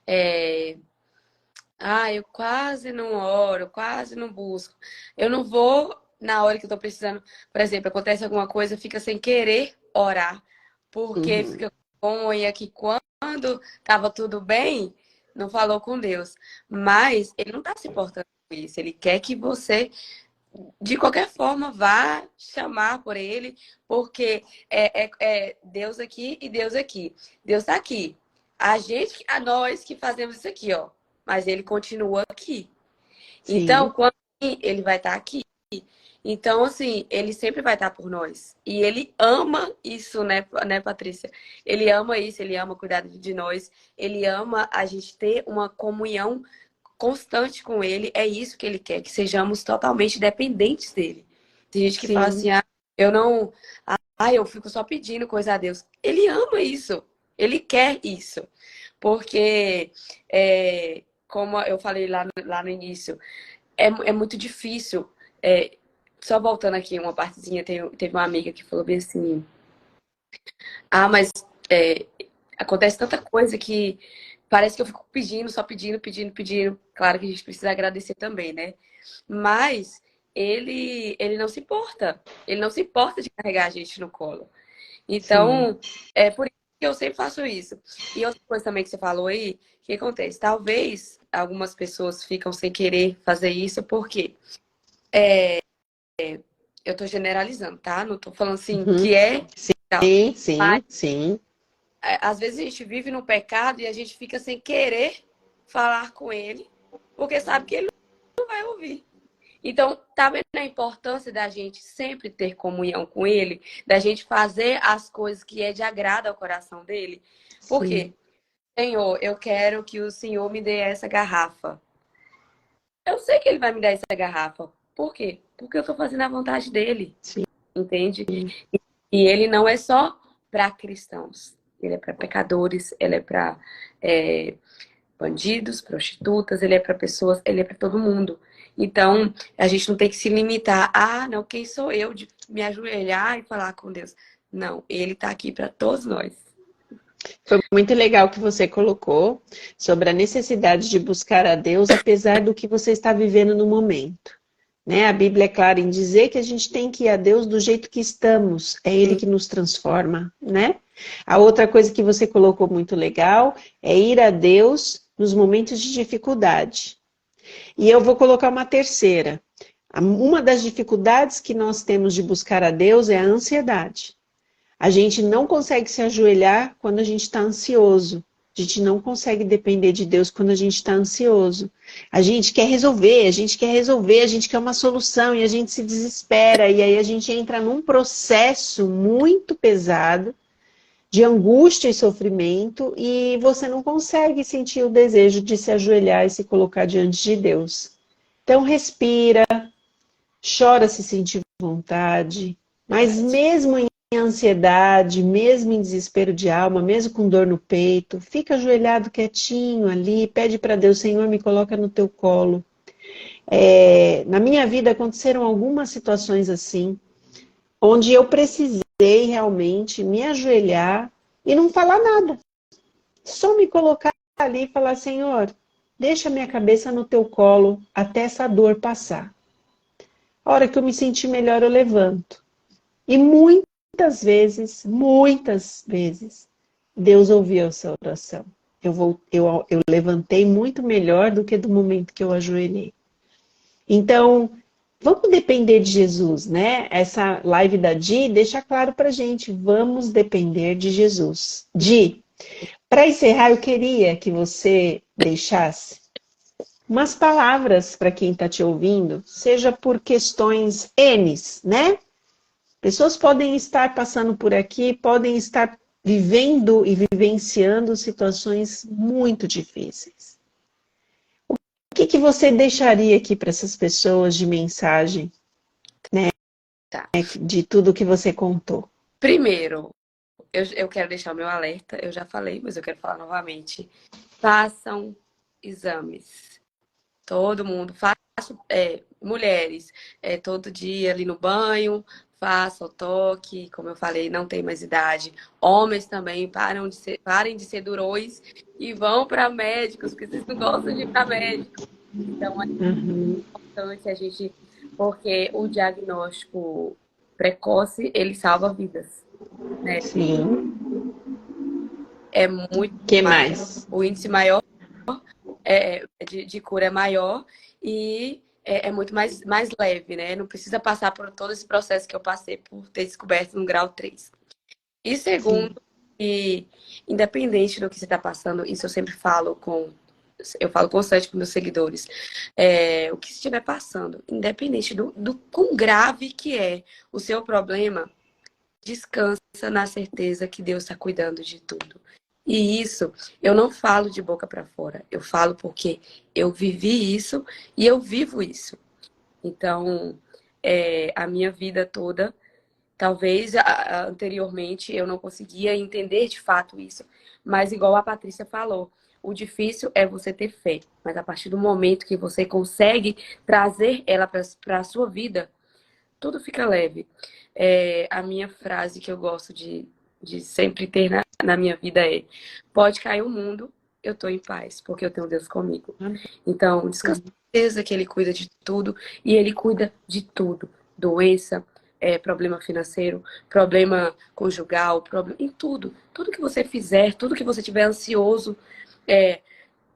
eu quase não oro, quase não busco. Eu não vou na hora que eu tô precisando. Por exemplo, acontece alguma coisa, fica sem querer orar, porque fica com vergonha que quando tava tudo bem, não falou com Deus. Mas ele não tá se importando com isso. Ele quer que você, de qualquer forma, vá chamar por ele, porque é Deus aqui e Deus aqui. Deus tá aqui. Nós que fazemos isso aqui, ó. Mas ele continua aqui. Sim. Então, quando ele vai estar aqui. Então, assim, ele sempre vai estar por nós. E ele ama isso, né, Patrícia? Ele ama isso, ele ama cuidar de nós. Ele ama a gente ter uma comunhão constante com ele, é isso que ele quer, que sejamos totalmente dependentes dele. Tem gente que fala Sim, assim, eu não, eu fico só pedindo coisa a Deus. Ele ama isso, ele quer isso, porque, como eu falei lá no início, é muito difícil. Só voltando aqui uma partezinha, teve uma amiga que falou bem assim, mas é, acontece tanta coisa que parece que eu fico pedindo, só pedindo, pedindo, pedindo. Claro que a gente precisa agradecer também, né? Mas ele não se importa. Ele não se importa de carregar a gente no colo. sim, Então, é por isso que eu sempre faço isso. E outra coisa também que você falou aí, o que acontece? Talvez algumas pessoas ficam sem querer fazer isso, porque eu tô generalizando, tá? Não tô falando assim uhum, que tal. sim, sim, sim, Às vezes a gente vive no pecado e a gente fica sem querer falar com ele, porque sabe que ele não vai ouvir. Então, tá vendo a importância da gente sempre ter comunhão com ele, da gente fazer as coisas que é de agrado ao coração dele? Por sim, quê? Senhor, eu quero que o Senhor me dê essa garrafa. Eu sei que ele vai me dar essa garrafa. Por quê? Porque eu tô fazendo a vontade dele, sim. entende? E ele não é só para cristãos. Ele é para pecadores, ele é para bandidos, prostitutas, ele é para pessoas, ele é para todo mundo. Então, a gente não tem que se limitar. Não, quem sou eu de me ajoelhar e falar com Deus? Não, ele está aqui para todos nós. Foi muito legal que você colocou sobre a necessidade de buscar a Deus, apesar do que você está vivendo no momento. Né? A Bíblia é clara em dizer que a gente tem que ir a Deus do jeito que estamos, é Ele Sim, que nos transforma, né? A outra coisa que você colocou muito legal é ir a Deus nos momentos de dificuldade. E eu vou colocar uma terceira. Uma das dificuldades que nós temos de buscar a Deus é a ansiedade. A gente não consegue se ajoelhar quando a gente está ansioso. A gente não consegue depender de Deus quando a gente está ansioso. A gente quer resolver, a gente quer resolver, a gente quer uma solução e a gente se desespera. E aí a gente entra num processo muito pesado de angústia e sofrimento e você não consegue sentir o desejo de se ajoelhar e se colocar diante de Deus. Então respira, chora se sentir vontade, mas verdade. mesmo em ansiedade, mesmo em desespero de alma, mesmo com dor no peito, fica ajoelhado quietinho ali, pede para Deus, Senhor, me coloca no teu colo. Na minha vida aconteceram algumas situações assim, onde eu precisei realmente me ajoelhar e não falar nada, só me colocar ali e falar, Senhor, deixa minha cabeça no teu colo até essa dor passar. A hora que eu me sentir melhor, eu levanto. E muitas vezes, Deus ouviu essa oração. Eu levantei muito melhor do que do momento que eu ajoelhei. Então, vamos depender de Jesus, né? Essa live da Di deixa claro pra gente, vamos depender de Jesus. Di, para encerrar, eu queria que você deixasse umas palavras para quem está te ouvindo, seja por questões N's, né? Pessoas podem estar passando por aqui, podem estar vivendo e vivenciando situações muito difíceis. O que você deixaria aqui para essas pessoas de mensagem, Tá. de tudo que você contou? Primeiro, eu quero deixar o meu alerta, eu já falei, mas eu quero falar novamente. Façam exames. Todo mundo, mulheres, todo dia ali no banho, faça o toque, como eu falei, não tem mais idade. Homens também, parem de ser durões e vão para médicos, porque vocês não gostam de ir para médico. Então, é Uhum. importante a gente, porque o diagnóstico precoce, ele salva vidas, né? Sim. É muito O que mais, mais? o índice maior de cura é maior e é muito mais leve, né? Não precisa passar por todo esse processo que eu passei por ter descoberto no grau 3. E segundo, Sim. e independente do que você está passando, isso eu falo constante para meus seguidores, o que estiver passando, independente do quão grave que é o seu problema, descansa na certeza que Deus está cuidando de tudo. E isso, eu não falo de boca para fora. Eu falo porque eu vivi isso e eu vivo isso. Então, a minha vida toda, talvez anteriormente eu não conseguia entender de fato isso. Mas igual a Patrícia falou, o difícil é você ter fé. Mas a partir do momento que você consegue trazer ela para a sua vida, tudo fica leve. A minha frase que eu gosto de sempre ter na minha vida é: pode cair o mundo, eu tô em paz, porque eu tenho Deus comigo. Então, descansa na certeza que Ele cuida de tudo, e Ele cuida de tudo. Doença, problema financeiro, problema conjugal, problema em tudo. Tudo que você fizer, tudo que você tiver ansioso,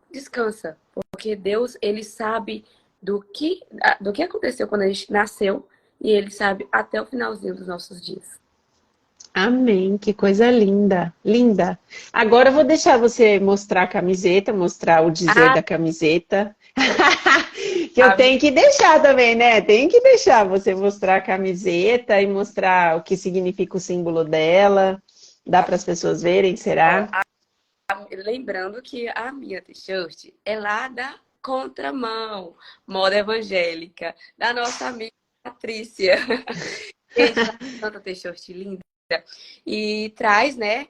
descansa. Porque Deus, Ele sabe do que aconteceu quando a gente nasceu, e Ele sabe até o finalzinho dos nossos dias. Amém, que coisa linda, linda. Agora eu vou deixar você mostrar a camiseta, mostrar o dizer Ah, da camiseta. Que eu tenho que deixar também, né? Tem que deixar você mostrar a camiseta e mostrar o que significa o símbolo dela. Dá para as pessoas verem, será? lembrando que a minha t-shirt é lá da Contramão, moda evangélica, da nossa amiga Patrícia. Gente, ela tem tanta t-shirt linda e traz, né,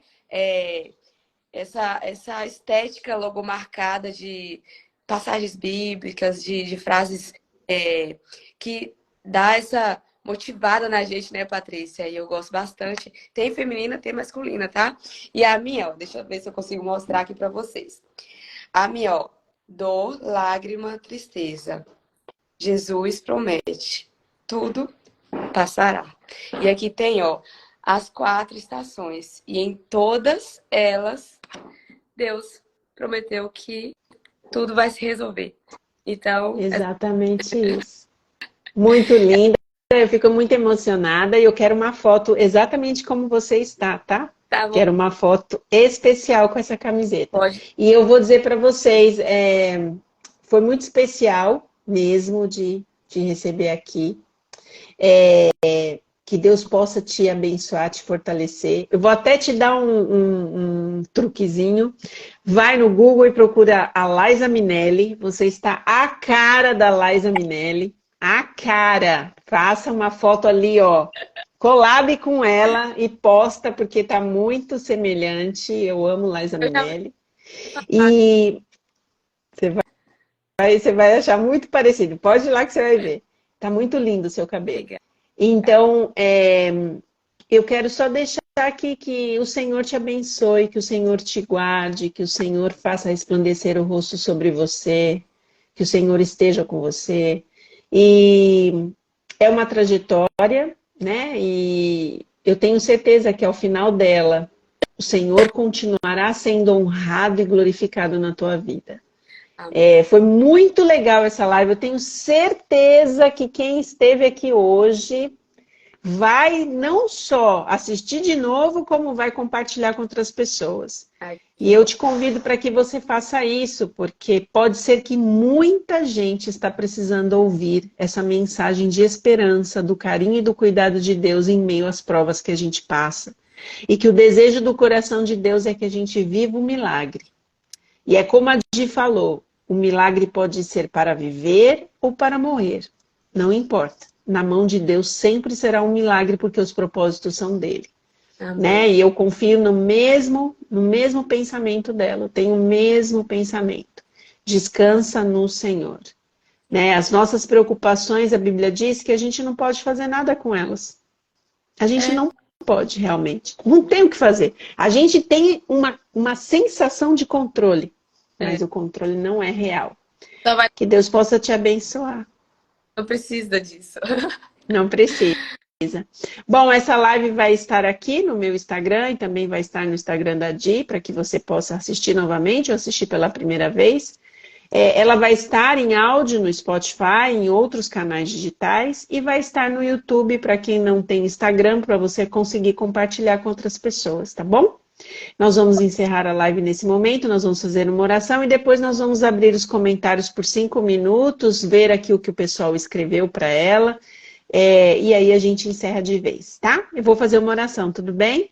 essa estética logomarcada de passagens bíblicas, de frases que dá essa motivada na gente, né, Patrícia? E eu gosto bastante. Tem feminina, tem masculina, tá? E a minha, ó, deixa eu ver se eu consigo mostrar aqui pra vocês. A minha, ó, dor, lágrima, tristeza. Jesus promete, tudo passará. E aqui tem, ó, as 4 estações. E em todas elas, Deus prometeu que tudo vai se resolver. Então, Exatamente isso. Muito linda. Eu fico muito emocionada e eu quero uma foto exatamente como você está, tá? tá bom. Quero uma foto especial com essa camiseta. Pode. E eu vou dizer para vocês, foi muito especial mesmo de receber aqui. Que Deus possa te abençoar, te fortalecer. Eu vou até te dar um truquezinho. Vai no Google e procura a Liza Minelli. Você está a cara da Liza Minelli. A cara. Faça uma foto ali, ó. Collab com ela e posta, porque tá muito semelhante. Eu amo Liza Eu já Minelli. E você vai achar muito parecido. Pode ir lá que você vai ver. Tá muito lindo o seu cabelo. Então, eu quero só deixar aqui que o Senhor te abençoe, que o Senhor te guarde, que o Senhor faça resplandecer o rosto sobre você, que o Senhor esteja com você. E é uma trajetória, né? E eu tenho certeza que ao final dela, o Senhor continuará sendo honrado e glorificado na tua vida. Foi muito legal essa live. Eu tenho certeza que quem esteve aqui hoje vai não só assistir de novo, como vai compartilhar com outras pessoas. E eu te convido para que você faça isso, porque pode ser que muita gente está precisando ouvir essa mensagem de esperança, do carinho e do cuidado de Deus em meio às provas que a gente passa. E que o desejo do coração de Deus é que a gente viva o milagre. E é como a Di falou, o milagre pode ser para viver ou para morrer. Não importa. Na mão de Deus sempre será um milagre, porque os propósitos são dele. Né? E eu confio no mesmo pensamento dela. Eu tenho o mesmo pensamento. Descansa no Senhor. Né? As nossas preocupações, a Bíblia diz que a gente não pode fazer nada com elas. A gente não pode, realmente. Não tem o que fazer. A gente tem uma sensação de controle, mas o controle não é real. Que Deus possa te abençoar. Não precisa disso. Não precisa. Bom, essa live vai estar aqui no meu Instagram e também vai estar no Instagram da Di, para que você possa assistir novamente ou assistir pela primeira vez. Ela vai estar em áudio no Spotify, em outros canais digitais, e vai estar no YouTube para quem não tem Instagram, para você conseguir compartilhar com outras pessoas, tá bom? Nós vamos encerrar a live nesse momento, nós vamos fazer uma oração e depois nós vamos abrir os comentários por 5 minutos, ver aqui o que o pessoal escreveu para ela, e aí a gente encerra de vez, tá? Eu vou fazer uma oração, tudo bem?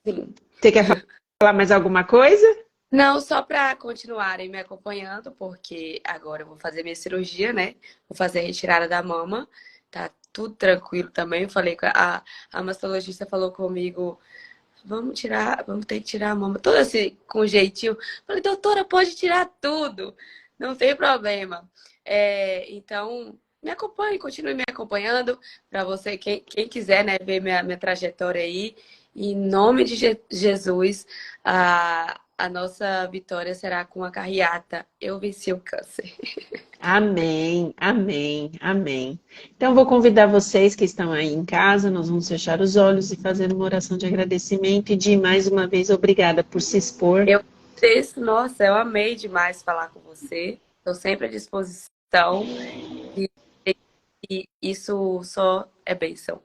Sim. Você quer falar mais alguma coisa? Não, só para continuarem me acompanhando, porque agora eu vou fazer minha cirurgia, né? Vou fazer a retirada da mama. Tá tudo tranquilo também. Eu falei com a mastologista falou comigo, vamos ter que tirar a mama. Todo assim, com jeitinho. Falei, doutora, pode tirar tudo. Não tem problema. Então, me acompanhe, continue me acompanhando. Para você, quem quiser, né, ver minha trajetória aí. Em nome de Jesus, a nossa vitória será com a carreata. Eu venci o câncer. Amém, amém, amém. Então, vou convidar vocês que estão aí em casa, nós vamos fechar os olhos e fazer uma oração de agradecimento e de mais uma vez obrigada por se expor. Nossa, eu amei demais falar com você. Estou sempre à disposição. E, e isso só é bênção.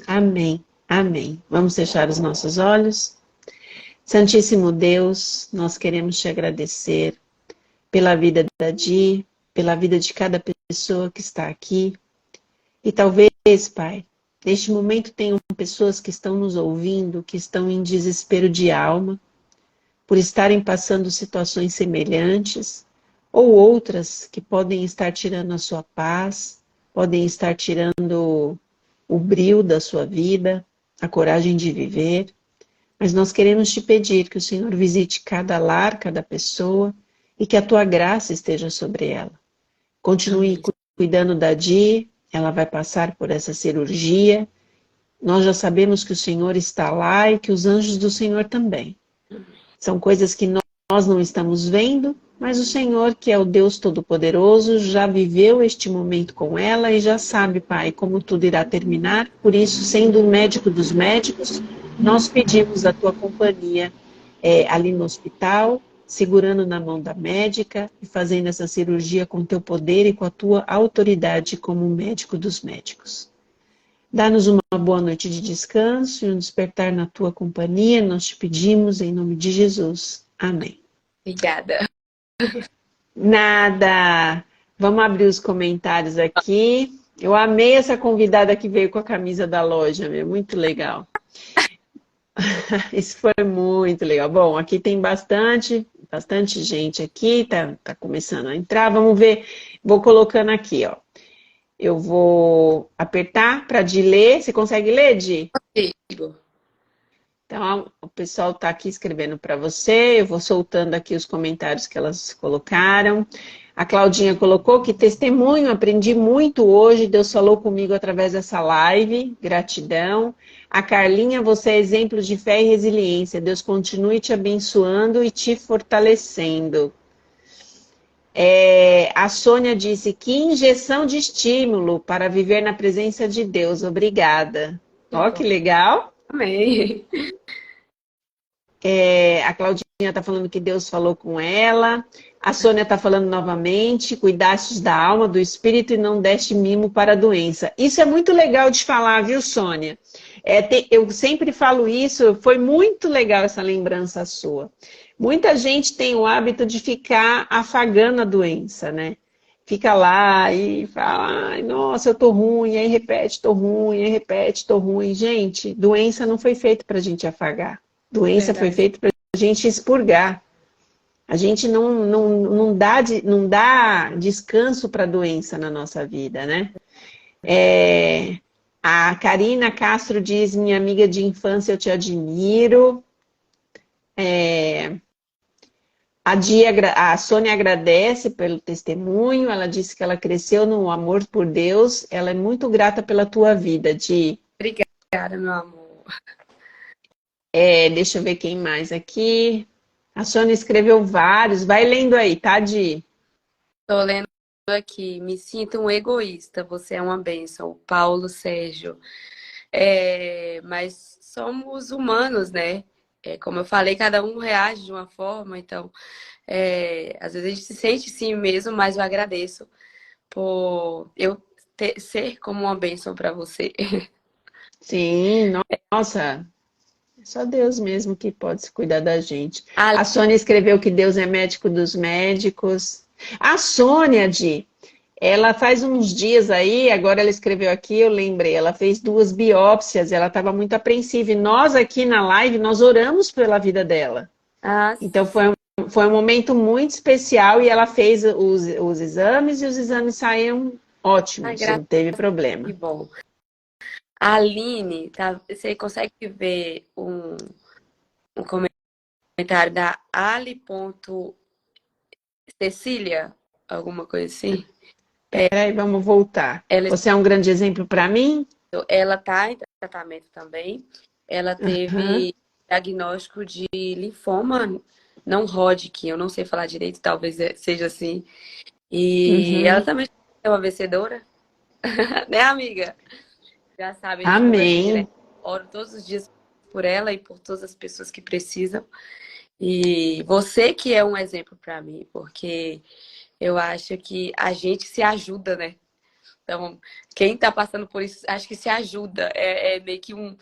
Amém, amém. Vamos fechar os nossos olhos. Santíssimo Deus, nós queremos te agradecer pela vida da Di, pela vida de cada pessoa que está aqui. E talvez, Pai, neste momento tenham pessoas que estão nos ouvindo, que estão em desespero de alma, por estarem passando situações semelhantes, ou outras que podem estar tirando a sua paz, podem estar tirando o brio da sua vida, a coragem de viver. Mas nós queremos te pedir que o Senhor visite cada lar, cada pessoa, e que a tua graça esteja sobre ela. Continue cuidando da Di, ela vai passar por essa cirurgia. Nós já sabemos que o Senhor está lá e que os anjos do Senhor também. São coisas que nós não estamos vendo, mas o Senhor, que é o Deus Todo-Poderoso, já viveu este momento com ela e já sabe, Pai, como tudo irá terminar. Por isso, sendo o médico dos médicos, nós pedimos a tua companhia ali no hospital, segurando na mão da médica e fazendo essa cirurgia com teu poder e com a tua autoridade como médico dos médicos. Dá-nos uma boa noite de descanso e um despertar na tua companhia, nós te pedimos em nome de Jesus. Amém. Obrigada. Nada. Vamos abrir os comentários aqui. Eu amei essa convidada que veio com a camisa da loja, meu. Muito legal. Isso foi muito legal. Bom, aqui tem bastante gente aqui, tá começando a entrar. Vamos ver. Vou colocando aqui, ó. Eu vou apertar para Di ler. Você consegue ler, Di? Consigo. Então, o pessoal está aqui escrevendo para você. Eu vou soltando aqui os comentários que elas colocaram. A Claudinha colocou que testemunho, aprendi muito hoje. Deus falou comigo através dessa live. Gratidão. A Carlinha, você é exemplo de fé e resiliência. Deus continue te abençoando e te fortalecendo. A Sônia disse, que injeção de estímulo para viver na presença de Deus. Obrigada. Ó, que legal. Amei. A Claudinha está falando que Deus falou com ela. A Sônia está falando novamente, cuidastes da alma, do espírito e não deste mimo para a doença. Isso é muito legal de falar, viu, Sônia? Eu sempre falo isso, foi muito legal essa lembrança sua. Muita gente tem o hábito de ficar afagando a doença, né? Fica lá e fala, ai, nossa, eu tô ruim, aí repete, tô ruim, aí repete, tô ruim. Gente, doença não foi feita pra gente afagar. Doença foi feita pra gente expurgar. A gente não dá descanso para a doença na nossa vida, né? A Karina Castro diz, minha amiga de infância, eu te admiro. A Sônia agradece pelo testemunho, ela disse que ela cresceu no amor por Deus, ela é muito grata pela tua vida, Di. Obrigada, meu amor. Deixa eu ver quem mais aqui. A Sônia escreveu vários, vai lendo aí, tá, Di? Tô lendo aqui, me sinto um egoísta, você é uma bênção, o Paulo Sérgio. Mas somos humanos, né? Como eu falei, cada um reage de uma forma, então, às vezes a gente se sente sim mesmo, mas eu agradeço por eu ser como uma bênção para você. Sim, nossa, é só Deus mesmo que pode se cuidar da gente. Ah, A Sônia escreveu que Deus é médico dos médicos. A Sônia, Di, Ela faz uns dias aí, agora ela escreveu aqui, eu lembrei, ela fez 2 biópsias, ela estava muito apreensiva. E nós aqui na live, nós oramos pela vida dela. Ah, Então foi um momento muito especial e ela fez os exames e os exames saíram ai, ótimos, graças não teve que problema. bom. A Aline, tá, você consegue ver um comentário da Ali.Cecília? Alguma coisa assim? Peraí, vamos voltar. Ela, Você é um grande exemplo para mim? ela tá em tratamento também. Ela Aham, teve diagnóstico de linfoma não Hodgkin, eu não sei falar direito, talvez seja assim. E ela uhum. também é uma vencedora, né, amiga? Já sabe, a gente conversa direto, Amém. oro todos os dias por ela e por todas as pessoas que precisam. E você que é um exemplo para mim, porque eu acho que a gente se ajuda, né? Então, quem tá passando por isso, acho que se ajuda. É meio que um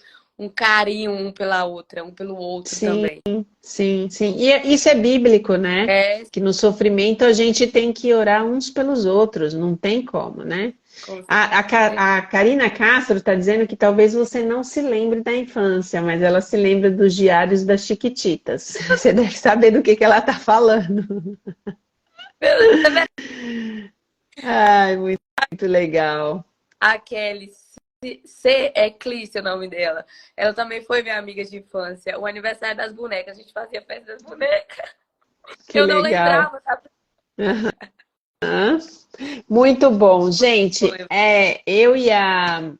carinho um pela outra, um pelo outro Sim, também. sim, sim. E isso é bíblico, né? É, Que no sofrimento a gente tem que orar uns pelos outros, não tem como, né? com A Karina Castro está dizendo que talvez você não se lembre da infância, mas ela se lembra dos diários das Chiquititas. Você deve saber do que ela está falando. certeza. Ai, muito, muito legal. A Kelly, é Clícia o nome dela. Ela também foi minha amiga de infância. O aniversário das bonecas, a gente fazia festa das bonecas. Que Eu não legal. lembrava, sabe? Muito bom. Gente, Foi. eu e a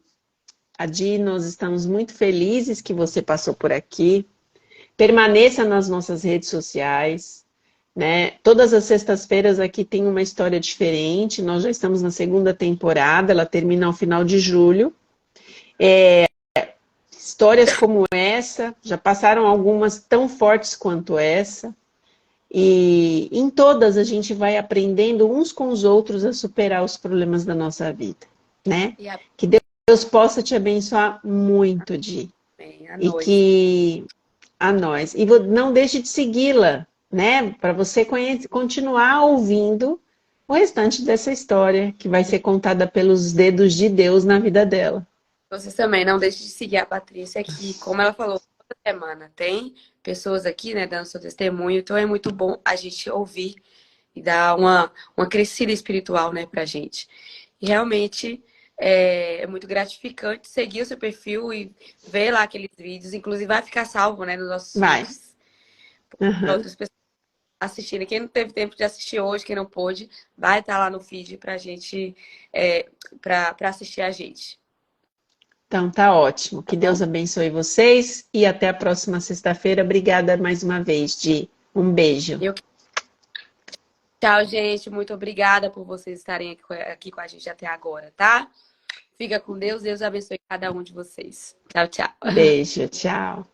Di, nós estamos muito felizes que você passou por aqui. Permaneça nas nossas redes sociais, né? Todas as sextas-feiras aqui tem uma história diferente. Nós já estamos na segunda temporada, ela termina ao final de julho. Histórias como essa, já passaram algumas tão fortes quanto essa. E em todas a gente vai aprendendo uns com os outros a superar os problemas da nossa vida, né? E a, Que Deus possa te abençoar muito, Di. a E nós. que a nós. E não deixe de segui-la, né? Para você continuar ouvindo o restante dessa história que vai ser contada pelos dedos de Deus na vida dela. Vocês também não deixem de seguir a Patrícia aqui. Como ela falou, toda semana tem pessoas aqui, né, dando seu testemunho. Então é muito bom a gente ouvir e dar uma crescida espiritual, né, pra gente. E realmente é muito gratificante seguir o seu perfil e ver lá aqueles vídeos. Inclusive vai ficar salvo, né, nos nossos Vai. feeds para Uhum. outras pessoas assistirem. Quem não teve tempo de assistir hoje, quem não pôde, vai estar lá no feed pra gente, pra assistir a gente. Então tá ótimo. Tá Que bom? Deus abençoe vocês e até a próxima sexta-feira. Obrigada mais uma vez, Di. Um beijo. Eu Tchau, gente. Muito obrigada por vocês estarem aqui com a gente até agora, tá? Fica com Deus. Deus abençoe cada um de vocês. Tchau, tchau. Beijo, tchau.